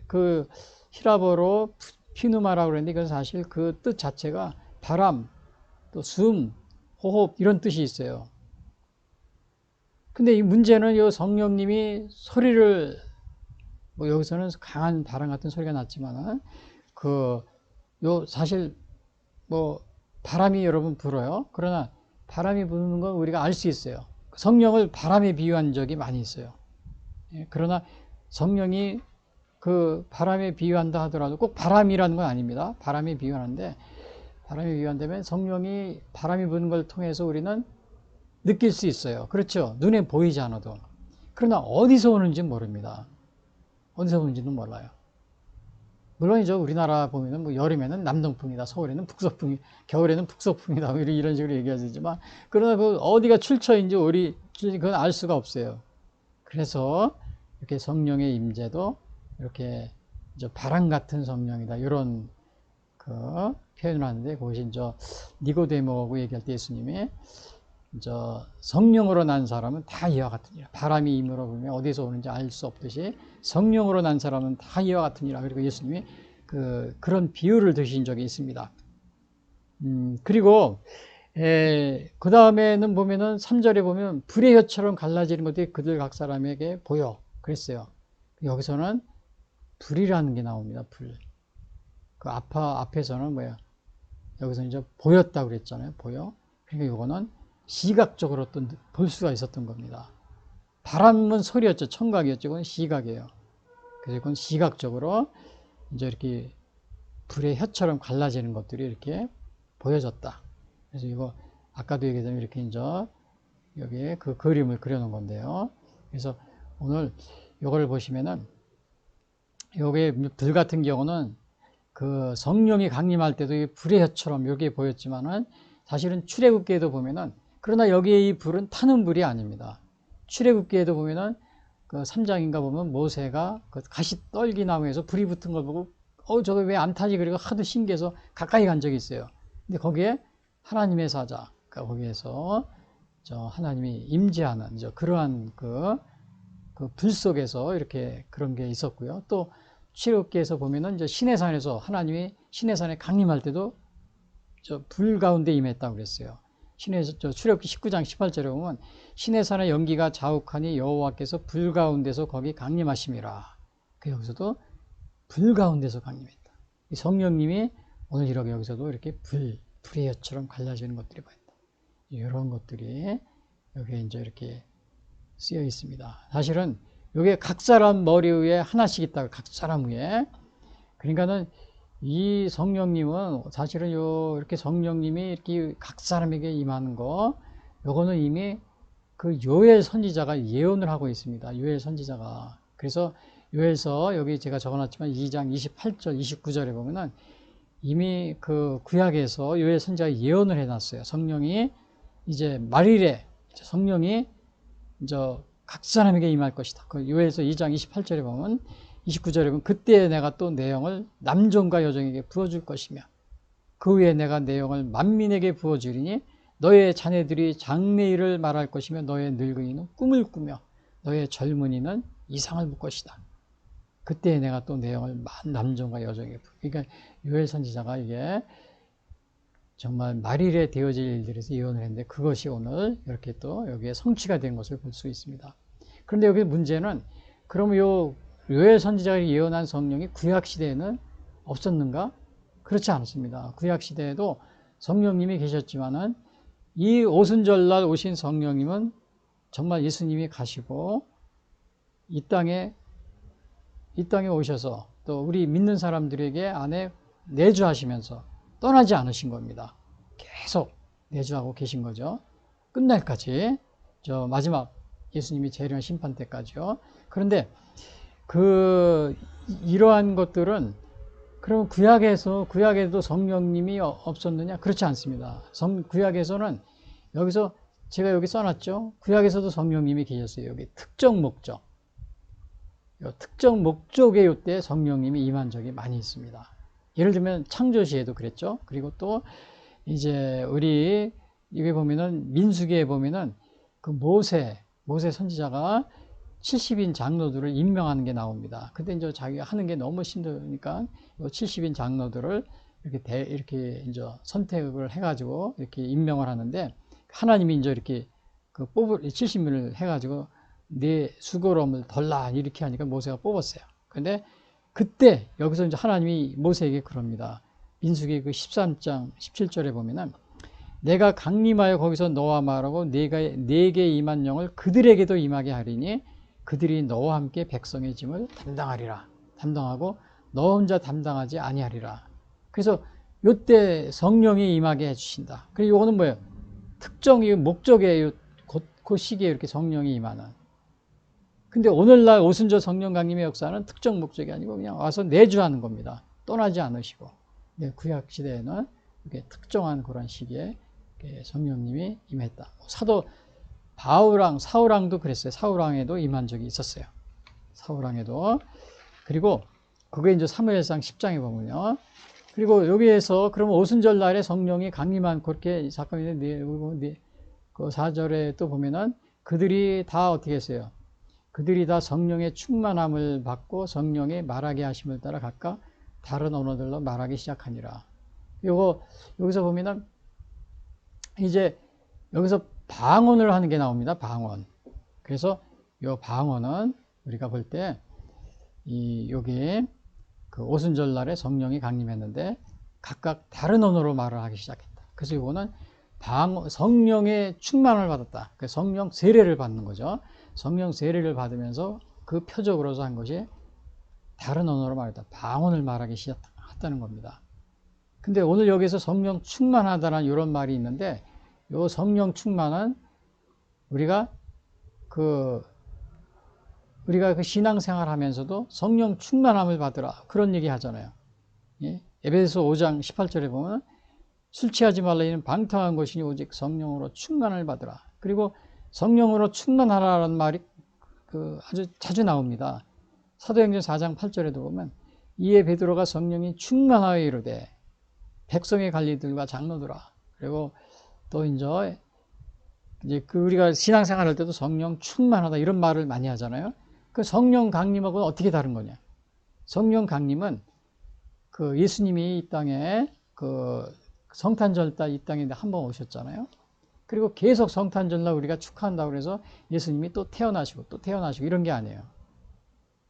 히라보로 피누마라고 그랬는데 이건 사실 그 뜻 자체가 바람, 또 숨, 호흡 이런 뜻이 있어요. 근데 이 문제는 이 성령님이 소리를 여기서는 강한 바람 같은 소리가 났지만 사실 바람이 여러분 불어요. 그러나 바람이 부는 건 우리가 알 수 있어요. 성령을 바람에 비유한 적이 많이 있어요. 그러나 성령이 그 바람에 비유한다 하더라도 꼭 바람이라는 건 아닙니다. 바람에 비유하는데, 바람에 비유한다면 성령이 바람이 부는 걸 통해서 우리는 느낄 수 있어요. 그렇죠? 눈에 보이지 않아도. 그러나 어디서 오는지 모릅니다. 어디서 오는지는 몰라요. 물론이죠. 우리나라 보면은 뭐 여름에는 남동풍이다, 서울에는 북서풍이, 겨울에는 북서풍이다, 이런 식으로 얘기하지만, 그러나 그 어디가 출처인지 우리 그건 알 수가 없어요. 그래서 이렇게 성령의 임재도 이렇게 이제 바람 같은 성령이다, 이런 그 표현을 하는데, 그것이 이제 니고데모하고 얘기할 때 예수님이 저 성령으로 난 사람은 다 이와 같으니라. 바람이 임으로 불면 어디서 오는지 알 수 없듯이 성령으로 난 사람은 다 이와 같으니라. 그리고 예수님이 그런 비유를 드신 적이 있습니다. 그리고 그 다음에는 보면은 3절에 보면 불의 혀처럼 갈라지는 것들이 그들 각 사람에게 보여 그랬어요. 여기서는 불이라는 게 나옵니다. 불. 그 앞에서는 뭐야? 여기서 이제 보였다고 그랬잖아요. 보여. 그러니까 이거는 시각적으로 또 볼 수가 있었던 겁니다. 바람은 소리였죠. 청각이었죠. 이건 시각이에요. 그래서 이건 시각적으로 이제 이렇게 불의 혀처럼 갈라지는 것들이 이렇게 보여졌다. 그래서 이거 아까도 얘기했지만 이렇게 이제 여기에 그 그림을 그려놓은 건데요. 그래서 오늘 이걸 보시면은 여기에 불 같은 경우는 그 성령이 강림할 때도 이 불의 혀처럼 이렇게 보였지만은 사실은 출애굽기에도 보면은, 그러나 여기에 이 불은 타는 불이 아닙니다. 출애굽기에도 보면은 그 3장인가 보면 모세가 그 가시떨기 나무에서 불이 붙은 걸 보고 저거 왜 안 타지? 그리고 하도 신기해서 가까이 간 적이 있어요. 근데 거기에 하나님의 사자, 그러니까 거기에서 저 하나님이 임재하는 그러한 그 불 속에서 이렇게 그런 게 있었고요. 또 출애굽기에서 보면은 이제 시내산에서 하나님이 시내산에 강림할 때도 저 불 가운데 임했다고 그랬어요. 출애굽기 19장 18절에 보면 시내산의 연기가 자욱하니 여호와께서 불 가운데서 거기 강림하심이라. 그 여기서도 불 가운데서 강림했다. 이 성령님이 오늘 이렇게 여기서도 이렇게 불의 혀처럼 갈라지는 것들이 보인다. 이런 것들이 여기에 이제 이렇게 쓰여 있습니다. 사실은 여기에 각 사람 머리 위에 하나씩 있다고, 각 사람 위에. 그러니까는 이 성령님은 사실은 이렇게 성령님이 이렇게 각 사람에게 임하는 거, 요거는 이미 그 요엘 선지자가 예언을 하고 있습니다. 요엘 선지자가. 그래서 요엘서 여기 제가 적어놨지만 2장 28절, 29절에 보면은 이미 그 구약에서 요엘 선지자가 예언을 해놨어요. 성령이 이제 말일에 성령이 이제 각 사람에게 임할 것이다. 그 요엘서 2장 28절에 보면 29절에 보면 그때 내가 또 내 영을 남종과 여종에게 부어줄 것이며 그 후에 내가 내 영을 만민에게 부어주리니 너의 자녀들이 장래일을 말할 것이며 너의 늙은이는 꿈을 꾸며 너의 젊은이는 이상을 볼 것이다. 그때 내가 또 내 영을 남종과 여종에게 그러니까 요엘 선지자가 이게 정말 말일에 되어질 일들에서 예언을 했는데 그것이 오늘 이렇게 또 여기에 성취가 된 것을 볼 수 있습니다. 그런데 여기 문제는 그러면 요엘 선지자가 예언한 성령이 구약 시대에는 없었는가? 그렇지 않습니다. 구약 시대에도 성령님이 계셨지만은 이 오순절날 오신 성령님은 정말 예수님이 가시고 이 땅에 오셔서 또 우리 믿는 사람들에게 안에 내주하시면서 떠나지 않으신 겁니다. 계속 내주하고 계신 거죠. 끝날까지, 저 마지막 예수님이 재림한 심판 때까지요. 그런데 이러한 것들은 그럼 구약에도 성령님이 없었느냐? 그렇지 않습니다. 구약에서는 여기서 제가 여기 써놨죠. 구약에서도 성령님이 계셨어요. 여기 특정 목적. 특정 목적의 이때 성령님이 임한 적이 많이 있습니다. 예를 들면 창조시에도 그랬죠. 그리고 또 이제 우리 여기 보면은 민수기에 보면은 그 모세 선지자가 70인 장로들을 임명하는 게 나옵니다. 근데 이제 자기가 하는 게 너무 힘드니까 70인 장로들을 이렇게 이제 선택을 해가지고 이렇게 임명을 하는데 하나님이 이제 이렇게 70인을 해가지고 내 수고로움을 덜라 이렇게 하니까 모세가 뽑았어요. 근데 그때 여기서 이제 하나님이 모세에게 그럽니다. 민수기 그 13장 17절에 보면은 내가 강림하여 거기서 너와 말하고 내게 임한 영을 그들에게도 임하게 하리니 그들이 너와 함께 백성의 짐을 담당하리라. 담당하고 너 혼자 담당하지 아니하리라. 그래서 요때 성령이 임하게 해주신다. 그리고 요거는 뭐예요? 특정이 목적이에요. 그 시기에 이렇게 성령이 임하는. 근데 오늘날 오순절 성령 강림의 역사는 특정 목적이 아니고 그냥 와서 내주하는 겁니다. 떠나지 않으시고. 네, 구약 시대에는 이렇게 특정한 그런 시기에 성령님이 임했다. 사도 사울왕도 그랬어요. 사울왕에도 임한 적이 있었어요. 사울왕에도. 그리고 그게 이제 사무엘상 10장에 보면요. 그리고 여기에서 그러면 오순절 날에 성령이 강림한 그렇게 사건이 있는데 그 4절에 또 보면은 그들이 다 어떻게 했어요? 그들이 다 성령의 충만함을 받고 성령의 말하게 하심을 따라 각각 다른 언어들로 말하기 시작하니라. 여기서 보면은 이제 여기서 방언을 하는 게 나옵니다. 방언. 그래서 이 방언은 우리가 볼 때 여기 그 오순절 날에 성령이 강림했는데 각각 다른 언어로 말을 하기 시작했다. 그래서 이거는 성령의 충만을 받았다. 성령 세례를 받는 거죠. 성령 세례를 받으면서 그 표적으로서 한 것이 다른 언어로 말했다. 방언을 말하기 시작했다는 겁니다. 근데 오늘 여기서 성령 충만하다는 이런 말이 있는데 이 성령 충만은 우리가 그 신앙생활 하면서도 성령 충만함을 받으라. 그런 얘기 하잖아요. 예? 에베소 5장 18절에 보면 술 취하지 말라 이는 방탕한 것이니 오직 성령으로 충만을 받으라. 그리고 성령으로 충만하라는 말이 아주 자주 나옵니다. 사도행전 4장 8절에도 보면 이에 베드로가 성령이 충만하여 이르되 백성의 관리들과 장로들아. 그리고 또 이제 우리가 신앙생활 할 때도 성령 충만하다 이런 말을 많이 하잖아요. 그 성령 강림하고는 어떻게 다른 거냐? 성령 강림은 그 예수님이 이 땅에 그 성탄절 때 이 땅에 한 번 오셨잖아요. 그리고 계속 성탄절날 우리가 축하한다고 그래서 예수님이 또 태어나시고 이런 게 아니에요.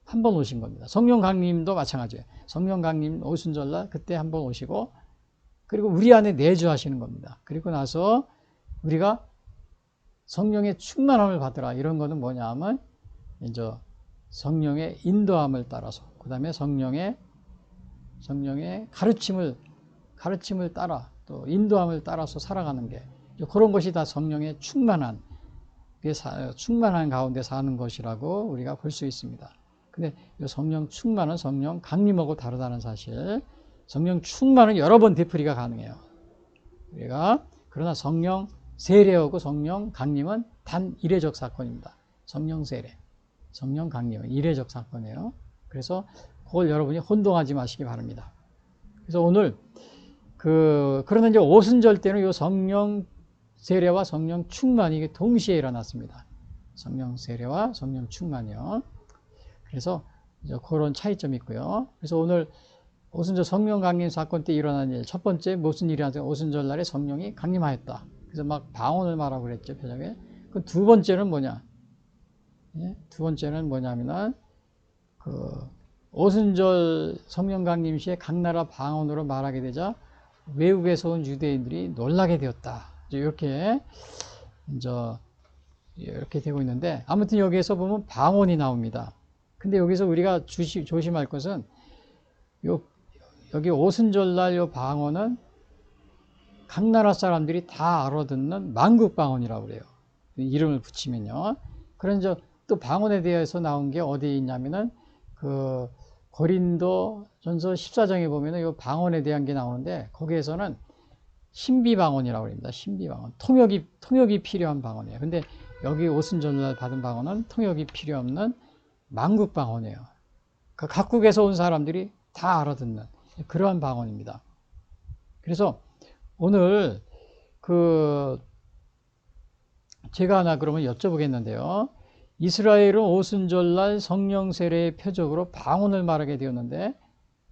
한 번 오신 겁니다. 성령 강림도 마찬가지예요. 성령 강림 오순절날 그때 한 번 오시고 그리고 우리 안에 내주하시는 겁니다. 그리고 나서 우리가 성령의 충만함을 받으라. 이런 거는 뭐냐 하면 이제 성령의 인도함을 따라서 그 다음에 성령의 가르침을 따라 또 인도함을 따라서 살아가는 게 그런 것이 다 성령의 충만한 가운데 사는 것이라고 우리가 볼 수 있습니다. 근데 이 성령 충만은 성령 강림하고 다르다는 사실. 성령 충만은 여러 번 되풀이가 가능해요. 그러나 성령 세례하고 성령 강림은 단 이례적 사건입니다. 성령 세례, 성령 강림은 이례적 사건이에요. 그래서 그걸 여러분이 혼동하지 마시기 바랍니다. 그래서 오늘 그러나 이제 오순절 때는 이 성령 세례와 성령 충만이 이게 동시에 일어났습니다. 성령 세례와 성령 충만이요. 그래서 이제 그런 차이점이 있고요. 그래서 오늘 오순절 성령 강림 사건 때 일어난 일, 첫 번째 무슨 일이 일어났어요? 오순절 날에 성령이 강림하였다. 그래서 막 방언을 말하고 그랬죠, 표적에. 그 두 번째는 뭐냐? 예? 두 번째는 뭐냐면은 오순절 성령 강림 시에 각 나라 방언으로 말하게 되자 외국에서 온 유대인들이 놀라게 되었다. 이렇게 되고 있는데 아무튼 여기에서 보면 방언이 나옵니다. 근데 여기서 우리가 조심할 것은 여기 오순절날 요 방언은 각 나라 사람들이 다 알아듣는 만국 방언이라고 그래요. 이름을 붙이면요. 그런 또 방언에 대해서 나온 게 어디에 있냐면은 고린도전서 14장에 보면은 요 방언에 대한 게 나오는데 거기에서는 신비방언이라고 합니다. 신비방언. 통역이 필요한 방언이에요. 근데 여기 오순절날 받은 방언은 통역이 필요 없는 만국 방언이에요. 각국에서 온 사람들이 다 알아듣는 그러한 방언입니다. 그래서 오늘 제가 하나 그러면 여쭤보겠는데요. 이스라엘은 오순절날 성령 세례의 표적으로 방언을 말하게 되었는데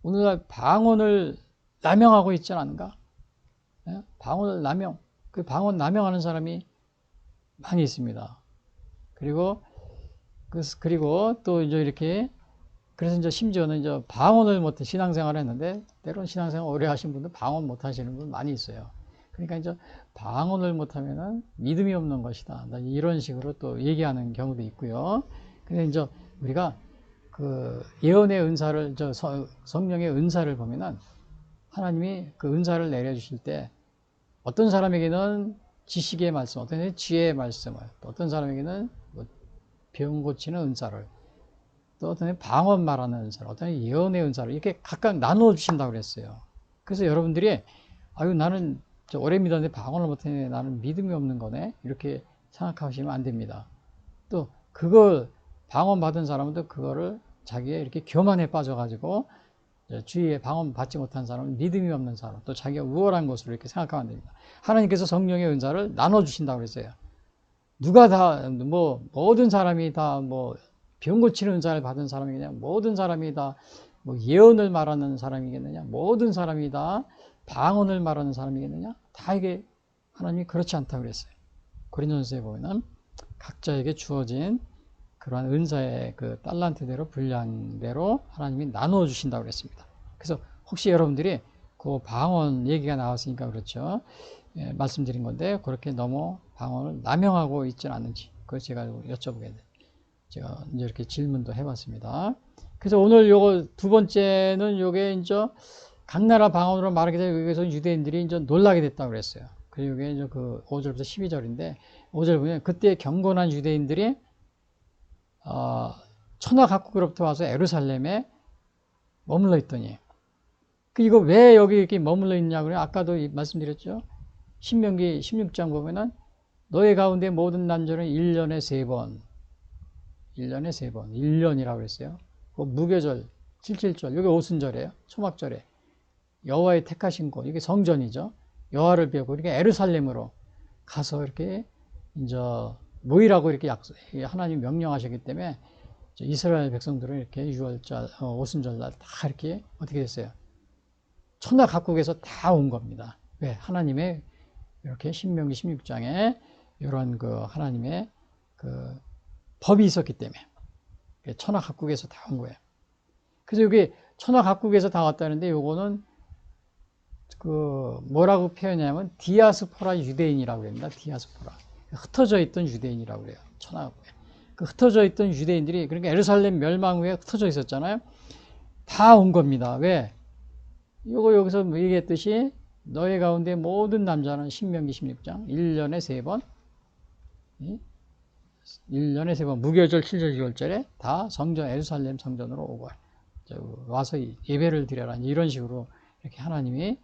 오늘날 방언을 남용하고 있지 않은가? 방언을 방언 남용하는 사람이 많이 있습니다. 그리고 또 이제 이렇게 그래서 이제 심지어는 이제 방언을 못해 신앙생활을 했는데 때로는 신앙생활 오래 하신 분들 방언 못 하시는 분 많이 있어요. 그러니까 이제 방언을 못하면은 믿음이 없는 것이다. 이런 식으로 또 얘기하는 경우도 있고요. 근데 이제 우리가 그 예언의 은사를, 성령의 은사를 보면은 하나님이 그 은사를 내려주실 때 어떤 사람에게는 지식의 말씀, 어떤 사람에게는 지혜의 말씀을, 또 어떤 사람에게는 뭐 병 고치는 은사를, 또 어떤 사람은 방언 말하는 은사를, 어떤 사람은 예언의 은사를 이렇게 각각 나누어 주신다고 그랬어요. 그래서 여러분들이 아유 나는 오래 믿었는데 방언을 못했네, 나는 믿음이 없는 거네, 이렇게 생각하시면 안 됩니다. 또 그걸 방언 받은 사람은 또 그거를 자기의 이렇게 교만에 빠져가지고 주위에 방언 받지 못한 사람은 믿음이 없는 사람, 또 자기가 우월한 것으로 이렇게 생각하면 안 됩니다. 하나님께서 성령의 은사를 나눠주신다고 그랬어요. 누가 다, 뭐, 모든 사람이 다, 뭐, 병 고치는 은사를 받은 사람이겠냐, 모든 사람이 다, 뭐, 예언을 말하는 사람이겠느냐, 모든 사람이 다 방언을 말하는 사람이겠느냐, 다 이게 하나님이 그렇지 않다고 그랬어요. 고린도전서에 보면은 각자에게 주어진 그러한 은사의 그 달란트대로 분량대로 하나님이 나누어 주신다고 그랬습니다. 그래서 혹시 여러분들이 그 방언 얘기가 나왔으니까 그렇죠. 예, 말씀드린 건데 그렇게 너무 방언을 남용하고 있지는 않는지 그걸 제가 여쭤보게 돼. 제가 이제 이렇게 질문도 해봤습니다. 그래서 오늘 요거 두 번째는 요게 이제 각 나라 방언으로 말하게 되고 여기서 유대인들이 이제 놀라게 됐다고 그랬어요. 그리고 이게 이제 그 5절부터 12절인데 5절 보면 그때 경건한 유대인들이 천하 각국으로부터 와서 예루살렘에 머물러 있더니 이거 왜 여기 이렇게 머물러 있냐고 그래요. 아까도 말씀드렸죠. 신명기 16장 보면은 너희 가운데 모든 남자는 1년에 3번 1년에 3번 1년이라고 그랬어요. 그 무교절 77절 여기 오순절이에요. 초막절에 여호와의 택하신 곳 이게 성전이죠. 여호와를 배우고 이렇게 예루살렘으로 가서 이렇게 이제 모이라고 이렇게 하나님 명령하셨기 때문에 이스라엘 백성들은 이렇게 6월절, 오순절날 다 이렇게 어떻게 됐어요? 천하 각국에서 다 온 겁니다. 왜? 하나님의 이렇게 신명기 16장에 이런 그 하나님의 그 법이 있었기 때문에 천하 각국에서 다 온 거예요. 그래서 여기 천하 각국에서 다 왔다는데 요거는 그 뭐라고 표현하냐면 디아스포라 유대인이라고 합니다. 디아스포라. 흩어져 있던 유대인이라고 그래요. 천하국에. 그 흩어져 있던 유대인들이 그러니까 예루살렘 멸망 후에 흩어져 있었잖아요. 다 온 겁니다. 왜? 여기서 얘기했듯이 너희 가운데 모든 남자는 신명기 16장 1년에 3번 1년에 3번 무교절 7절 6월절에 다 성전 예루살렘 성전으로 오고 와서 예배를 드려라 이런 식으로 이렇게 하나님이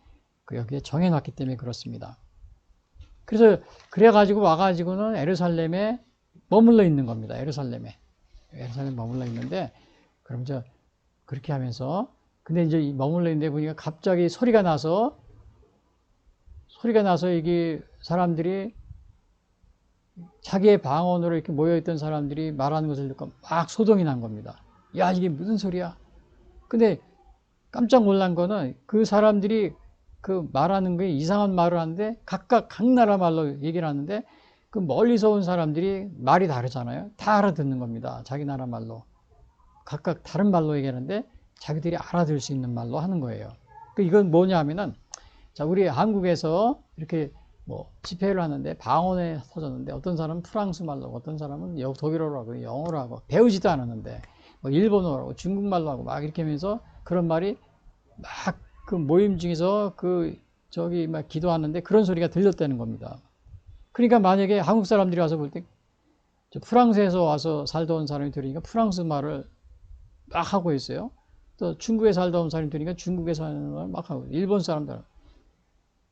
여기에 정해놨기 때문에 그렇습니다. 그래서 그래가지고 와가지고는 예루살렘에 머물러 있는 겁니다. 예루살렘에 머물러 있는데 그럼 이제 그렇게 하면서 근데 이제 머물러 있는데 보니까 갑자기 소리가 나서 이게 사람들이 자기의 방언으로 이렇게 모여있던 사람들이 말하는 것을 듣고 막 소동이 난 겁니다. 야 이게 무슨 소리야? 근데 깜짝 놀란 거는 그 사람들이 그 말하는 게 이상한 말을 하는데 각각 각 나라 말로 얘기를 하는데 그 멀리서 온 사람들이 말이 다르잖아요. 다 알아듣는 겁니다. 자기 나라 말로. 각각 다른 말로 얘기하는데 자기들이 알아들을 수 있는 말로 하는 거예요. 이건 뭐냐 하면은 자, 우리 한국에서 이렇게 뭐 집회를 하는데 방언에 터졌는데 어떤 사람은 프랑스 말로 하고 어떤 사람은 독일어로 하고 영어로 하고 배우지도 않았는데 뭐 일본어로 하고 중국말로 하고 막 이렇게 하면서 그런 말이 막 그 모임 중에서 저기 막 기도하는데 그런 소리가 들렸다는 겁니다. 그러니까 만약에 한국 사람들이 와서 볼 때 프랑스에서 와서 살다 온 사람이 들으니까 프랑스 말을 막 하고 있어요. 또 중국에 살다 온 사람이 들으니까 중국에서 하는 말을 막 하고 일본 사람들.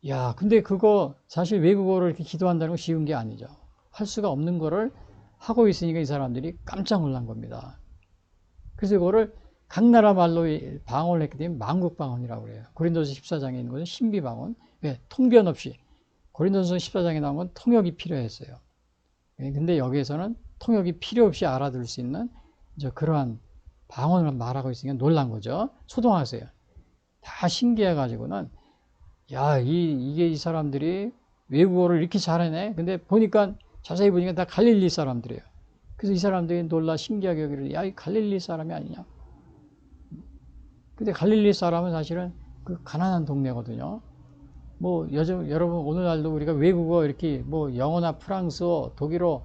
야, 근데 그거 사실 외국어로 이렇게 기도한다는 건 쉬운 게 아니죠. 할 수가 없는 거를 하고 있으니까 이 사람들이 깜짝 놀란 겁니다. 그래서 이거를 각 나라 말로 방언을 했기 때문에 만국방언이라고 그래요. 고린도서 14장에 있는 것은 신비방언. 왜? 통변 없이. 고린도서 14장에 나온 건 통역이 필요했어요. 근데 여기에서는 통역이 필요 없이 알아들을 수 있는 이제 그러한 방언을 말하고 있으니까 놀란 거죠. 소동하세요. 다 신기해가지고는 야, 이게 이 사람들이 외국어를 이렇게 잘하네. 근데 보니까 자세히 보니까 다 갈릴리 사람들이에요. 그래서 이 사람들이 놀라 신기하게 여기를 야, 이 갈릴리 사람이 아니냐. 근데 갈릴리 사람은 사실은 그 가난한 동네거든요. 뭐 여러분 오늘날도 우리가 외국어 이렇게 뭐 영어나 프랑스어, 독일어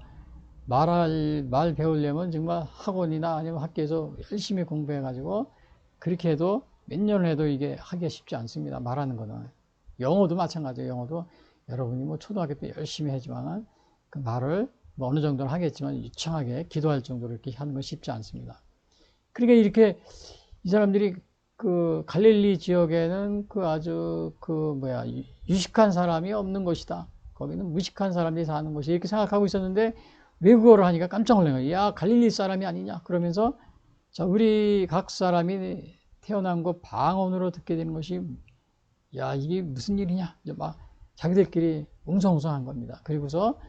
말 배우려면 정말 학원이나 아니면 학교에서 열심히 공부해가지고 그렇게 해도 몇 년을 해도 이게 하기가 쉽지 않습니다. 말하는 거는. 영어도 마찬가지예요. 영어도 여러분이 뭐 초등학교 때 열심히 하지만 그 말을 뭐 어느 정도는 하겠지만 유창하게 기도할 정도로 이렇게 하는 건 쉽지 않습니다. 그러니까 이렇게 이 사람들이 그 갈릴리 지역에는 그 아주 유식한 사람이 없는 곳이다. 거기는 무식한 사람들이 사는 곳이 이렇게 생각하고 있었는데 외국어를 하니까 깜짝 놀란 거예요. 야, 갈릴리 사람이 아니냐? 그러면서 자, 우리 각 사람이 태어난 거 방언으로 듣게 되는 것이 야, 이게 무슨 일이냐? 막 자기들끼리 웅성웅성한 겁니다. 그리고서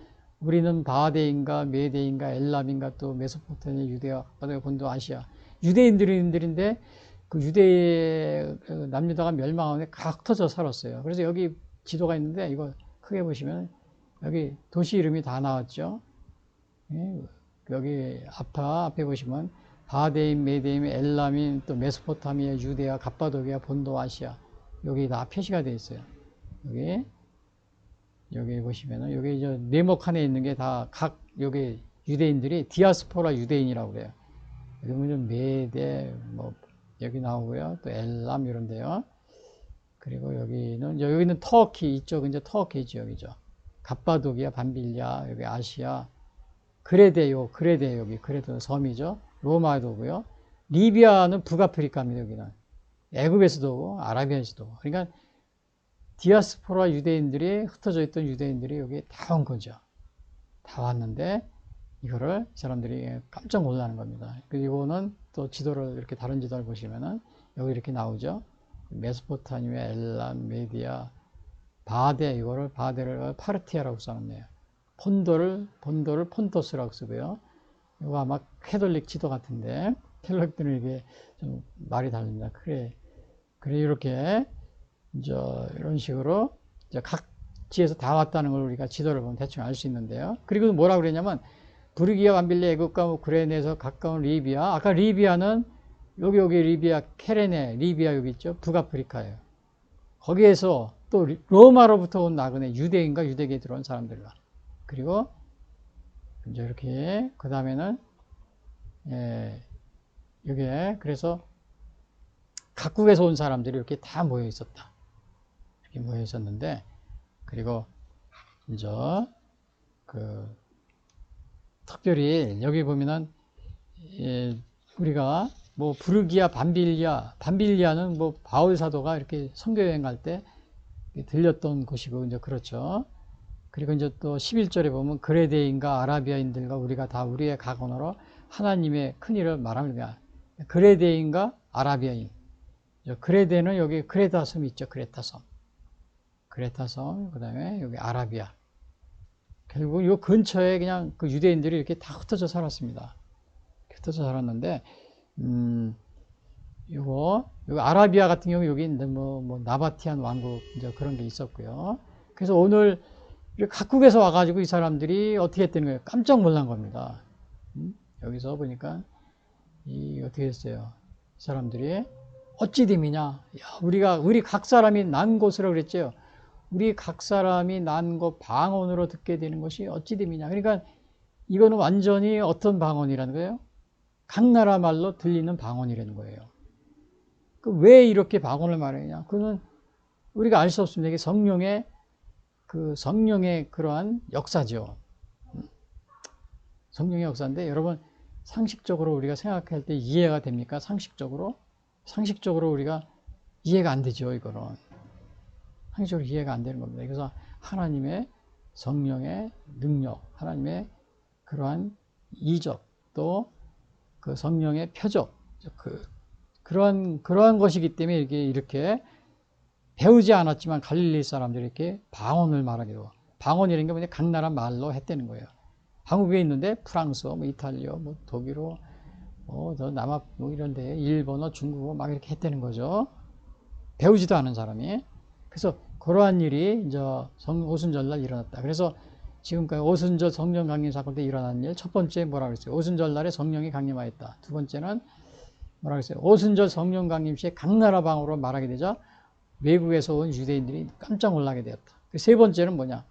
우리는 바데인가 메데인가 엘람인가 또 메소포타미아 유대아 본도 아시아 유대인들인데 그 유대의 남유다가 멸망하는데 각 터져 살았어요. 그래서 여기 지도가 있는데 이거 크게 보시면 여기 도시 이름이 다 나왔죠. 여기 앞에 보시면 바데인, 메데인, 엘람인, 또 메소포타미아, 유대아, 갑바도기아, 본도 아시아 여기 다 표시가 되어 있어요. 여기 보시면은 여기 저 네모칸에 있는 게 다 각 여기 유대인들이 디아스포라 유대인이라고 그래요. 여기 보면 메데 뭐 여기 나오고요. 또 엘람 이런데요. 그리고 여기는 터키 이쪽은 이제 터키 지역이죠. 갑바도기아, 밤빌리아, 여기 아시아, 그레데 여기 그레데 섬이죠. 로마도고요. 리비아는 북아프리카입니다. 여기는 애굽에서도 오고 아라비아에서도 오고. 그러니까 디아스포라 유대인들이 흩어져 있던 유대인들이 여기 다 온 거죠. 다 왔는데 이거를 사람들이 깜짝 놀라는 겁니다. 그리고는 또 지도를 이렇게 다른 지도를 보시면은 여기 이렇게 나오죠. 메소포타미아, 엘람, 메디아, 바데를 파르티아라고 써놨네요. 본도를 폰토스라고 쓰고요. 이거 아마 캐톨릭 지도 같은데 캐톨릭들은 이게 좀 말이 다릅니다. 그래 이렇게 이제 이런 식으로 이제 각 지에서 다 왔다는 걸 우리가 지도를 보면 대충 알 수 있는데요. 그리고 뭐라 그랬냐면 부르기아, 밤빌리아, 애굽과 구레네에서 가까운 리비아. 아까 리비아는 여기 리비아, 케레네, 리비아 여기 있죠. 북아프리카예요. 거기에서 또 로마로부터 온 나그네 유대인과 유대계에 들어온 사람들과 그리고 이제 이렇게 그 다음에는 여기에 그래서 각국에서 온 사람들이 이렇게 다 모여 있었다. 이렇게 모여 있었는데 그리고 이제 특별히 여기 보면은 우리가 뭐 부르기아, 밤빌리아는 뭐 바울 사도가 이렇게 선교 여행 갈 때 들렸던 곳이고 이제 그렇죠. 그리고 이제 또 11절에 보면 그레데인과 아라비아인들과 우리가 다 우리의 각 언어로 하나님의 큰 일을 말합니다. 그레데인과 아라비아인. 그레데는 여기 크레타 섬이 있죠. 크레타 섬. 그다음에 여기 아라비아. 결국 이 근처에 그냥 그 유대인들이 이렇게 다 흩어져 살았습니다. 흩어져 살았는데, 요거 아라비아 같은 경우 여기 뭐 나바티안 왕국 이제 그런 게 있었고요. 그래서 오늘 각국에서 와가지고 이 사람들이 어떻게 했다는 거예요? 깜짝 놀란 겁니다. 여기서 보니까 어떻게 했어요? 이 사람들이 어찌 됨이냐? 야, 우리 각 사람이 난 곳이라고 그랬죠. 우리 각 사람이 난 곳 방언으로 듣게 되는 것이 어찌 됨이냐. 그러니까 이거는 완전히 어떤 방언이라는 거예요? 각 나라 말로 들리는 방언이라는 거예요. 왜 이렇게 방언을 말하느냐? 그거는 우리가 알 수 없습니다. 이게 성령의 그러한 역사죠. 성령의 역사인데 여러분 상식적으로 우리가 생각할 때 이해가 됩니까? 상식적으로 우리가 이해가 안 되죠. 이거는 상식적으로 이해가 안 되는 겁니다. 그래서 하나님의 성령의 능력, 하나님의 그러한 이적, 또 그 성령의 표적, 그러한 것이기 때문에 이렇게 배우지 않았지만 갈릴리 사람들이 이렇게 방언을 말하기도, 방언이라는 게 뭐냐, 각 나라 말로 했다는 거예요. 한국에 있는데 프랑스어, 뭐 이탈리아, 뭐 독일어, 저 남아 뭐 이런데 일본어, 중국어 막 이렇게 했다는 거죠. 배우지도 않은 사람이. 그래서 그러한 일이 이제 오순절날 일어났다. 그래서 지금까지 오순절 성령 강림 사건 때 일어난 일, 첫 번째 뭐라고 그랬어요? 오순절날에 성령이 강림하였다. 두 번째는 뭐라고 그랬어요? 오순절 성령 강림 시에 각 나라 방언으로 말하게 되자 외국에서 온 유대인들이 깜짝 놀라게 되었다. 세 번째는 뭐냐?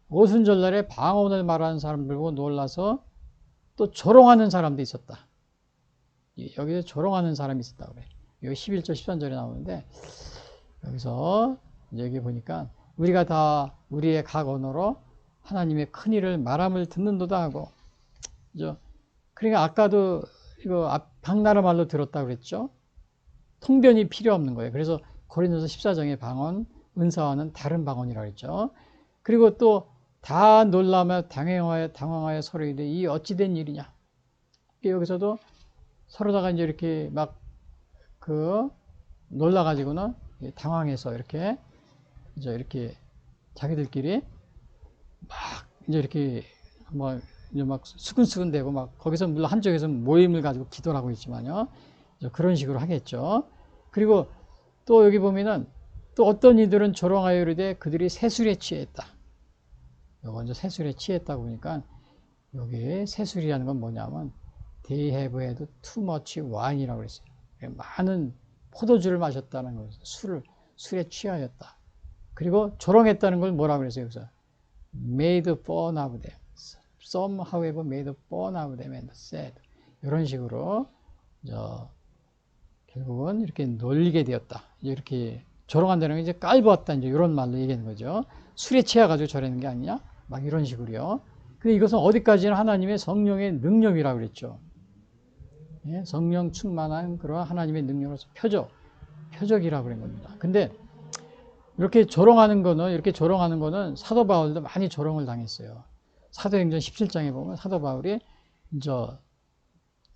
오순절날에 방언을 말하는 사람들 보고 놀라서 또 조롱하는 사람도 있었다. 여기서 조롱하는 사람이 있었다 그래. 여기 11절 13절에 나오는데 여기서 여기 보니까 우리가 다 우리의 각 언어로 하나님의 큰 일을 말함을 듣는도다 하고, 그죠? 그러니까 아까도 이거 각 나라 말로 들었다 그랬죠. 통변이 필요 없는 거예요. 그래서 고린도서 14장의 방언, 은사와는 다른 방언이라고 했죠. 그리고 또 다 놀라며 당황하여 서로 이르되 이 어찌된 일이냐. 여기서도 서로다가 이제 이렇게 막 놀라가지고는 당황해서 이렇게 이제 이렇게 자기들끼리 막 이제 이렇게 뭐 이제 막 수근수근대고 막 거기서 물론 한쪽에서 모임을 가지고 기도를 하고 있지만요. 그런 식으로 하겠죠. 그리고 또 여기 보면은 또 어떤 이들은 조롱하여 이르되 그들이 새술에 취했다. 요거 이제 새술에 취했다고 보니까 여기 새술이라는 건 뭐냐면 they have had too much wine이라고 그랬어요. 많은 포도주를 마셨다는 거예요. 술에 취하였다. 그리고 조롱했다는 걸 뭐라고 그랬어요? 여기서 made fun of them. Some however made fun of them and said. 이런 식으로 결국은 이렇게 놀리게 되었다. 이렇게 조롱한다는 게 이제 깔보았다. 이제 이런 말로 얘기하는 거죠. 술에 취해가지고 저러는 게 아니냐? 막 이런 식으로요. 근데 이것은 어디까지나 하나님의 성령의 능력이라고 그랬죠. 예, 성령 충만한 그런 하나님의 능력으로서 표적이라고 그런 겁니다. 근데 이렇게 조롱하는 거는 사도 바울도 많이 조롱을 당했어요. 사도행전 17장에 보면 사도 바울이 이제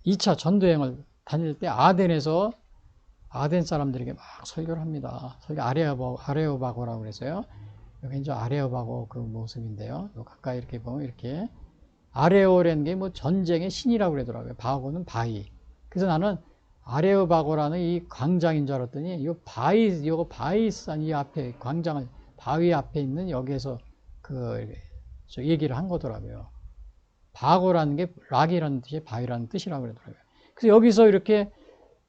2차 전도행을 다닐 때 아덴에서 아덴 사람들에게 막 설교를 합니다. 설교 아레오바고라고 그래서요. 여기 이제 아레오바고 그 모습인데요. 가까이 이렇게 보면 이렇게 아레오라는 게 뭐 전쟁의 신이라고 그러더라고요. 바고는 바위. 그래서 나는 아레오바고라는 이 광장인 줄 알았더니 이거 바위산 이 앞에 광장을 바위 앞에 있는 여기에서 저 얘기를 한 거더라고요. 바고라는 게 락이라는 뜻이 바위라는 뜻이라고 그러더라고요. 그래서 여기서 이렇게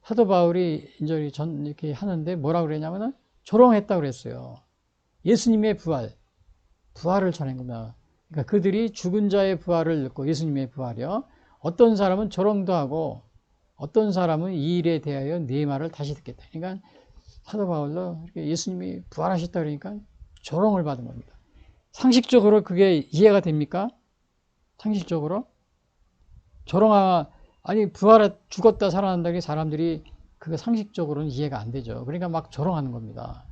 사도 바울이 이제 이렇게 하는데 뭐라고 그랬냐면은 조롱했다고 그랬어요. 예수님의 부활을 전한 겁니다. 그러니까 그들이 죽은 자의 부활을 듣고 예수님의 부활이요. 어떤 사람은 조롱도 하고 어떤 사람은 이 일에 대하여 네 말을 다시 듣겠다. 그러니까 사도 바울도 예수님이 부활하셨다 그러니까 조롱을 받은 겁니다. 상식적으로 그게 이해가 됩니까? 상식적으로? 죽었다 살아난다는 게 사람들이 그게 상식적으로는 이해가 안 되죠. 그러니까 막 조롱하는 겁니다.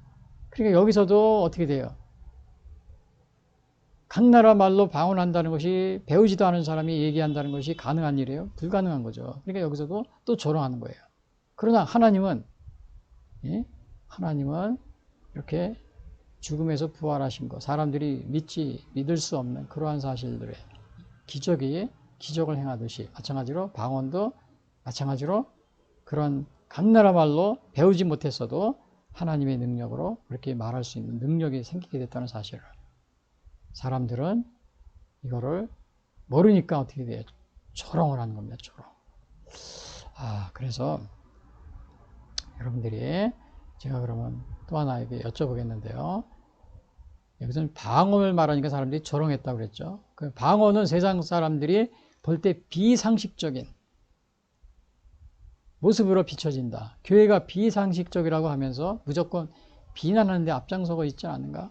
그러니까 여기서도 어떻게 돼요? 각 나라 말로 방언한다는 것이 배우지도 않은 사람이 얘기한다는 것이 가능한 일이에요? 불가능한 거죠. 그러니까 여기서도 또 조롱하는 거예요. 그러나 하나님은 이렇게 죽음에서 부활하신 것, 사람들이 믿을 수 없는 그러한 사실들의 기적을 행하듯이 마찬가지로 방언도 마찬가지로 그런 각 나라 말로 배우지 못했어도 하나님의 능력으로 그렇게 말할 수 있는 능력이 생기게 됐다는 사실을 사람들은 이거를 모르니까 어떻게 돼요? 조롱을 하는 겁니다. 조롱. 그래서 여러분들이 제가 그러면 또 하나에게 여쭤보겠는데요. 여기서는 방언을 말하니까 사람들이 조롱했다고 그랬죠. 그 방언은 세상 사람들이 볼 때 비상식적인 모습으로 비춰진다. 교회가 비상식적이라고 하면서 무조건 비난하는 데 앞장서고 있지 않은가?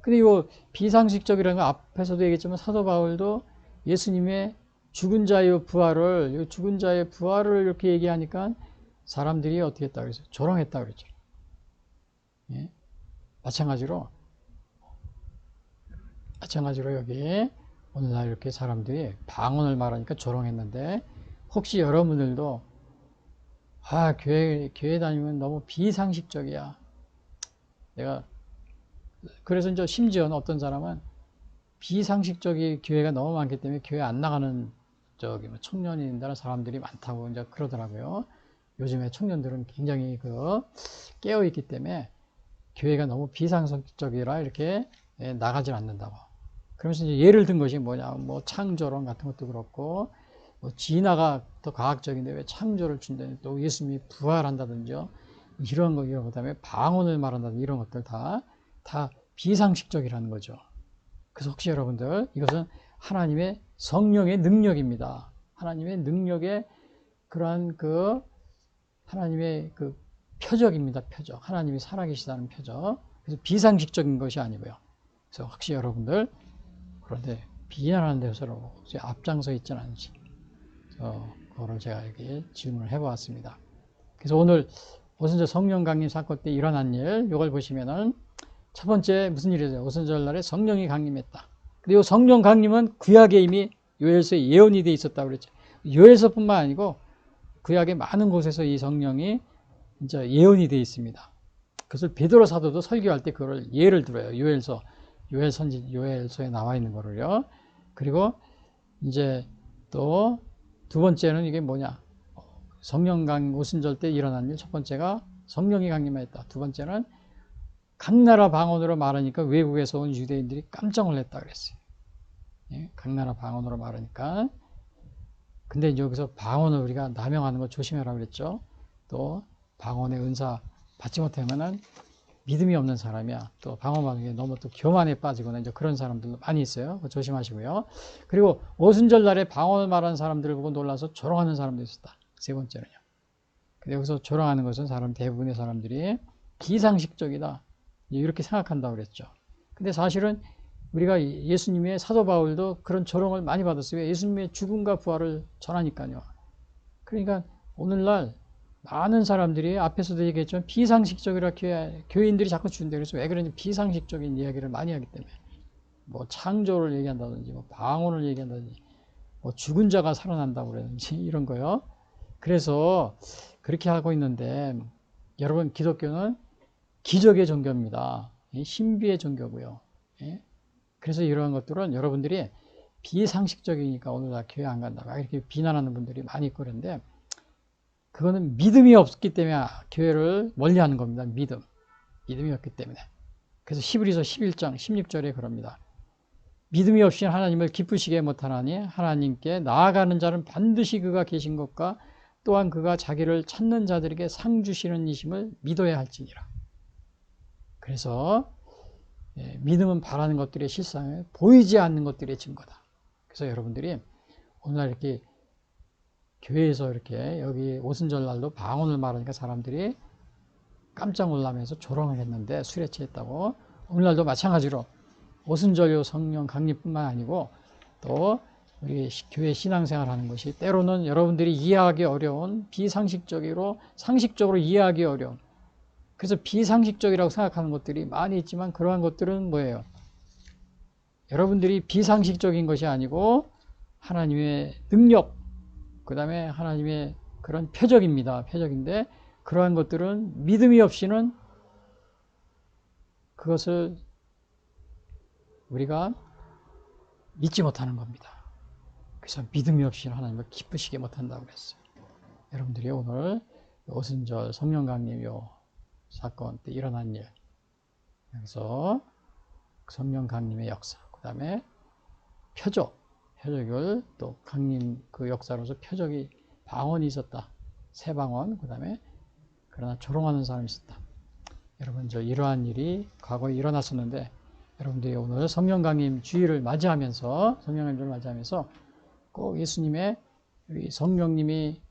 근데 이거 비상식적이라는 거 앞에서도 얘기했지만 사도 바울도 예수님의 죽은 자의 부활을 이렇게 얘기하니까 사람들이 어떻게 했다고 그랬어요? 조롱했다고 그랬죠. 예? 마찬가지로 여기 오늘날 이렇게 사람들이 방언을 말하니까 조롱했는데 혹시 여러분들도 교회 다니면 너무 비상식적이야. 그래서 이제 심지어는 어떤 사람은 비상식적인 교회가 너무 많기 때문에 교회 안 나가는 청년인다는 사람들이 많다고 이제 그러더라고요. 요즘에 청년들은 굉장히 깨어있기 때문에 교회가 너무 비상식적이라 이렇게 나가질 않는다고. 그러면서 이제 예를 든 것이 창조론 같은 것도 그렇고, 진화가 더 과학적인데 왜 창조를 준다니 또 예수님이 부활한다든지요. 이런 거, 그다음에 방언을 말한다든지 이런 것들 다 비상식적이라는 거죠. 그래서 혹시 여러분들 이것은 하나님의 성령의 능력입니다. 하나님의 능력의 그러한 하나님의 표적입니다. 표적. 하나님이 살아계시다는 표적. 그래서 비상식적인 것이 아니고요. 그래서 혹시 여러분들 그런데 비난하는 데서로 앞장서 있지는 않은지, 그거를 제가 여기 질문을 해보았습니다. 그래서 오늘 오순절 성령 강림 사건 때 일어난 일, 이걸 보시면은 첫 번째 무슨 일이죠? 오순절 날에 성령이 강림했다. 근데 이 성령 강림은 구약에 이미 요엘서에 예언이 돼 있었다고 그랬죠. 요엘서뿐만 아니고 구약의 많은 곳에서 이 성령이 이제 예언이 돼 있습니다. 그것을 베드로 사도도 설교할 때 그걸 예를 들어요. 요엘서에 나와 있는 거를요. 그리고 이제 또 두 번째는 이게 뭐냐? 성령 오순절 때 일어난 일, 첫 번째가 성령이 강림했다. 두 번째는 각 나라 방언으로 말하니까 외국에서 온 유대인들이 깜짝 놀랐다 그랬어요. 예? 각 나라 방언으로 말하니까. 근데 이제 여기서 방언을 우리가 남용하는 거 조심해라 그랬죠. 또 방언의 은사 받지 못하면은 믿음이 없는 사람이야. 또 방언 받는 게 너무 또 교만에 빠지거나 이제 그런 사람들도 많이 있어요. 조심하시고요. 그리고 오순절 날에 방언을 말하는 사람들을 보고 놀라서 조롱하는 사람도 있었다. 세 번째는요. 근데 여기서 조롱하는 것은 대부분의 사람들이 비상식적이다. 이렇게 생각한다고 그랬죠. 근데 사실은 우리가 예수님의 사도 바울도 그런 조롱을 많이 받았어요. 예수님의 죽음과 부활을 전하니까요. 그러니까 오늘날 많은 사람들이 앞에서도 얘기했지만 비상식적이라 교인들이 자꾸 주는데, 그래서 왜 그러냐, 비상식적인 이야기를 많이 하기 때문에 뭐 창조를 얘기한다든지 뭐 방언을 얘기한다든지 뭐 죽은 자가 살아난다고 그러든지 이런 거요. 그래서 그렇게 하고 있는데 여러분, 기독교는 기적의 종교입니다. 신비의 종교고요. 그래서 이러한 것들은 여러분들이 비상식적이니까 오늘 나 교회 안 간다 막 이렇게 비난하는 분들이 많이 있고 그런데, 그거는 믿음이 없기 때문에 교회를 멀리하는 겁니다. 믿음이 없기 때문에. 그래서 히브리서 11장 16절에 그럽니다. 믿음이 없이 하나님을 기쁘시게 못하나니 하나님께 나아가는 자는 반드시 그가 계신 것과 또한 그가 자기를 찾는 자들에게 상 주시는 이심을 믿어야 할지니라. 그래서 믿음은 바라는 것들의 실상에 보이지 않는 것들의 증거다. 그래서 여러분들이 오늘날 이렇게 교회에서 이렇게 여기 오순절 날도 방언을 말하니까 사람들이 깜짝 놀라면서 조롱을 했는데 술에 취했다고, 오늘날도 마찬가지로 오순절요 성령 강림뿐만 아니고 또 우리 교회 신앙생활 하는 것이 때로는 여러분들이 이해하기 어려운 비상식적으로 상식적으로 이해하기 어려운, 그래서 비상식적이라고 생각하는 것들이 많이 있지만 그러한 것들은 뭐예요? 여러분들이 비상식적인 것이 아니고 하나님의 능력, 그 다음에 하나님의 그런 표적입니다. 표적인데 그러한 것들은 믿음이 없이는 그것을 우리가 믿지 못하는 겁니다. 그래서 믿음이 없이는 하나님을 기쁘시게 못한다고 그랬어요. 여러분들이 오늘 오순절 성령 강림 요 사건 때 일어난 일, 여기서 성령 강림의 역사, 그 다음에 표적을 또 강림 그 역사로서 표적이 방언이 있었다. 새 방언, 그 다음에 그러나 조롱하는 사람이 있었다. 여러분, 이러한 일이 과거에 일어났었는데 여러분들이 오늘 성령 강림 주일을 맞이하면서 꼭 예수님의 성령님이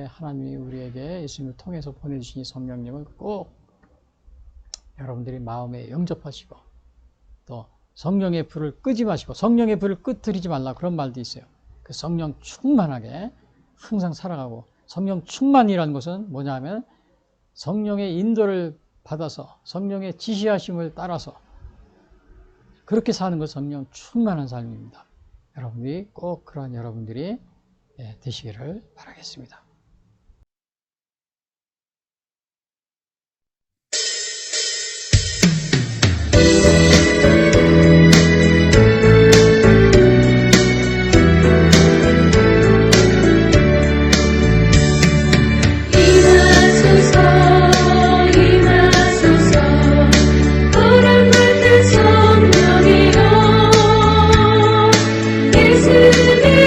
하나님이 우리에게 예수님을 통해서 보내주신 이 성령님을 꼭 여러분들이 마음에 영접하시고, 또 성령의 불을 끄지 마시고, 성령의 불을 끄트리지 말라 그런 말도 있어요. 그 성령 충만하게 항상 살아가고, 성령 충만이라는 것은 뭐냐 하면 성령의 인도를 받아서 성령의 지시하심을 따라서 그렇게 사는 것, 성령 충만한 삶입니다. 여러분들이 꼭 그러한 여러분들이 되시기를 바라겠습니다.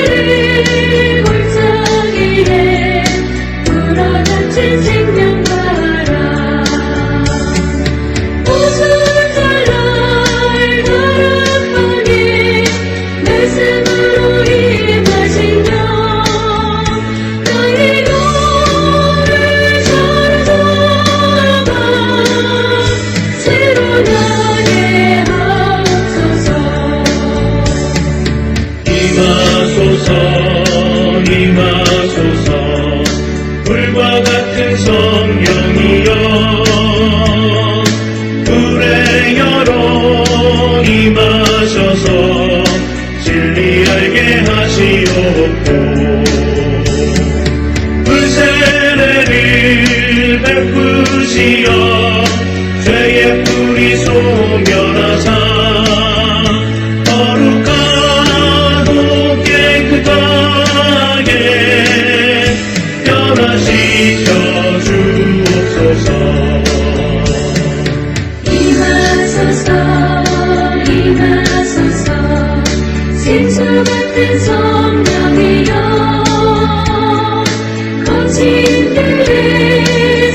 예수님을 골짜기에 베푸시어 죄의 뿌리 소멸하사 거룩하고 깨끗하게 변화시켜 주옵소서. 임하소서 임하소서 생수 같은 성령이여 거친 들에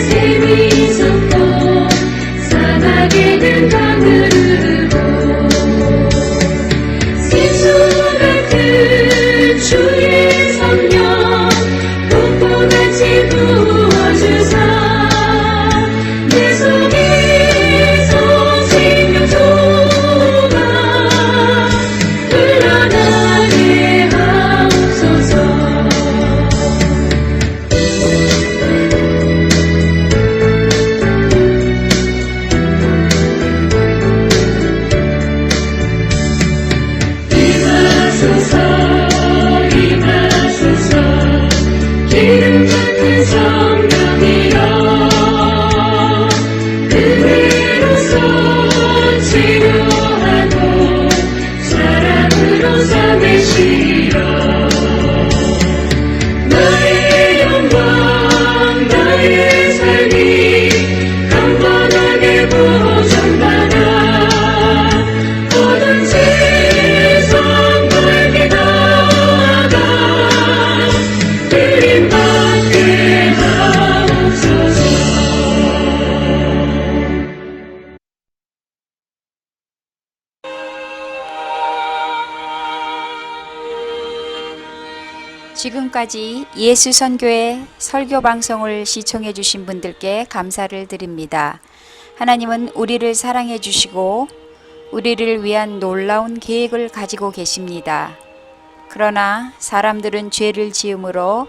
샘이 솟고 사막에는 강을 흐르고 생수 같은 주의 성령 폭포같이 부어주사 내 속에서 생명초가 흘러나게 하옵소서. 임하소서 임하소서 기름 같은 성령이여 그대로서 치료하고 사랑으로 삼으시어 나의 영광 나의 삶이 강건하게 보존받아 모든 세상 밝게 나아가 드림받게 하옵소서. 지금까지 예수 선교의 설교 방송을 시청해 주신 분들께 감사를 드립니다. 하나님은 우리를 사랑해 주시고 우리를 위한 놀라운 계획을 가지고 계십니다. 그러나 사람들은 죄를 지음으로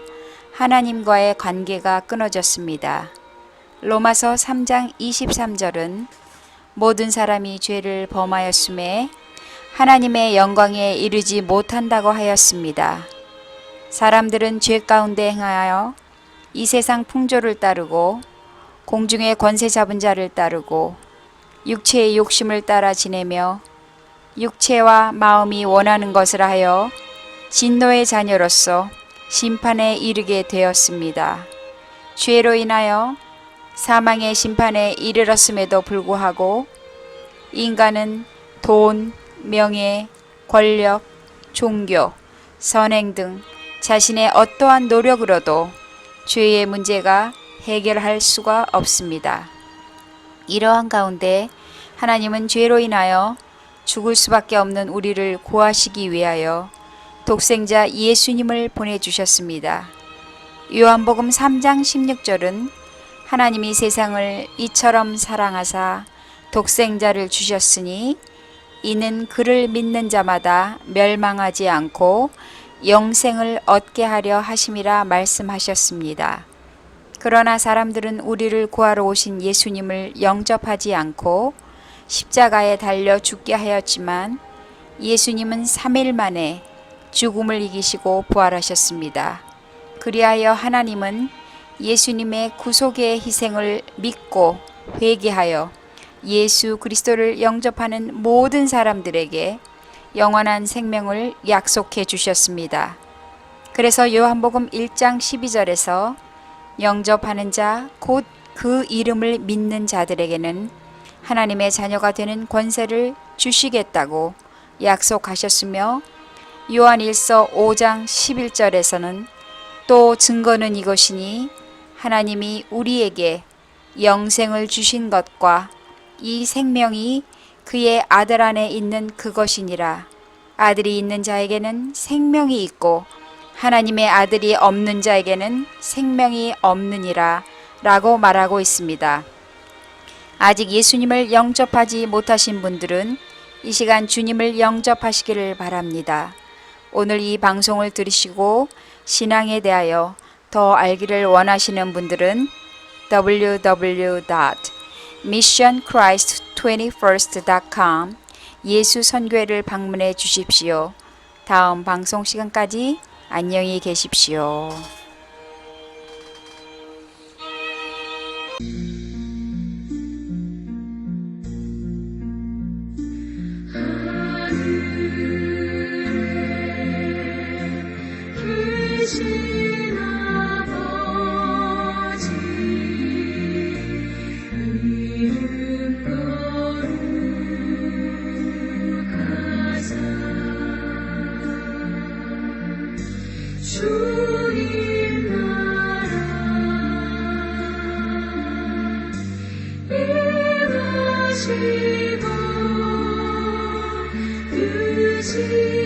하나님과의 관계가 끊어졌습니다. 로마서 3장 23절은 모든 사람이 죄를 범하였음에 하나님의 영광에 이르지 못한다고 하였습니다. 사람들은 죄 가운데 행하여 이 세상 풍조를 따르고 공중의 권세 잡은 자를 따르고 육체의 욕심을 따라 지내며 육체와 마음이 원하는 것을 하여 진노의 자녀로서 심판에 이르게 되었습니다. 죄로 인하여 사망의 심판에 이르렀음에도 불구하고 인간은 돈, 명예, 권력, 종교, 선행 등 자신의 어떠한 노력으로도 죄의 문제가 해결할 수가 없습니다. 이러한 가운데 하나님은 죄로 인하여 죽을 수밖에 없는 우리를 구하시기 위하여 독생자 예수님을 보내주셨습니다. 요한복음 3장 16절은 하나님이 세상을 이처럼 사랑하사 독생자를 주셨으니 이는 그를 믿는 자마다 멸망하지 않고 영생을 얻게 하려 하심이라 말씀하셨습니다. 그러나 사람들은 우리를 구하러 오신 예수님을 영접하지 않고 십자가에 달려 죽게 하였지만 예수님은 3일 만에 죽음을 이기시고 부활하셨습니다. 그리하여 하나님은 예수님의 구속의 희생을 믿고 회개하여 예수 그리스도를 영접하는 모든 사람들에게 영원한 생명을 약속해 주셨습니다. 그래서 요한복음 1장 12절에서 영접하는 자 곧 그 이름을 믿는 자들에게는 하나님의 자녀가 되는 권세를 주시겠다고 약속하셨으며 요한일서 5장 11절에서는 또 증거는 이것이니 하나님이 우리에게 영생을 주신 것과 이 생명이 그의 아들 안에 있는 그것이니라. 아들이 있는 자에게는 생명이 있고 하나님의 아들이 없는 자에게는 생명이 없느니라 라고 말하고 있습니다. 아직 예수님을 영접하지 못하신 분들은 이 시간 주님을 영접하시기를 바랍니다. 오늘 이 방송을 들으시고 신앙에 대하여 더 알기를 원하시는 분들은 www.missionchrist21st.com 예수 선교회를 방문해 주십시오. 다음 방송 시간까지 안녕히 계십시오. 계신 아버지 이름 거룩하사 주님 나라 임하시고 뜻이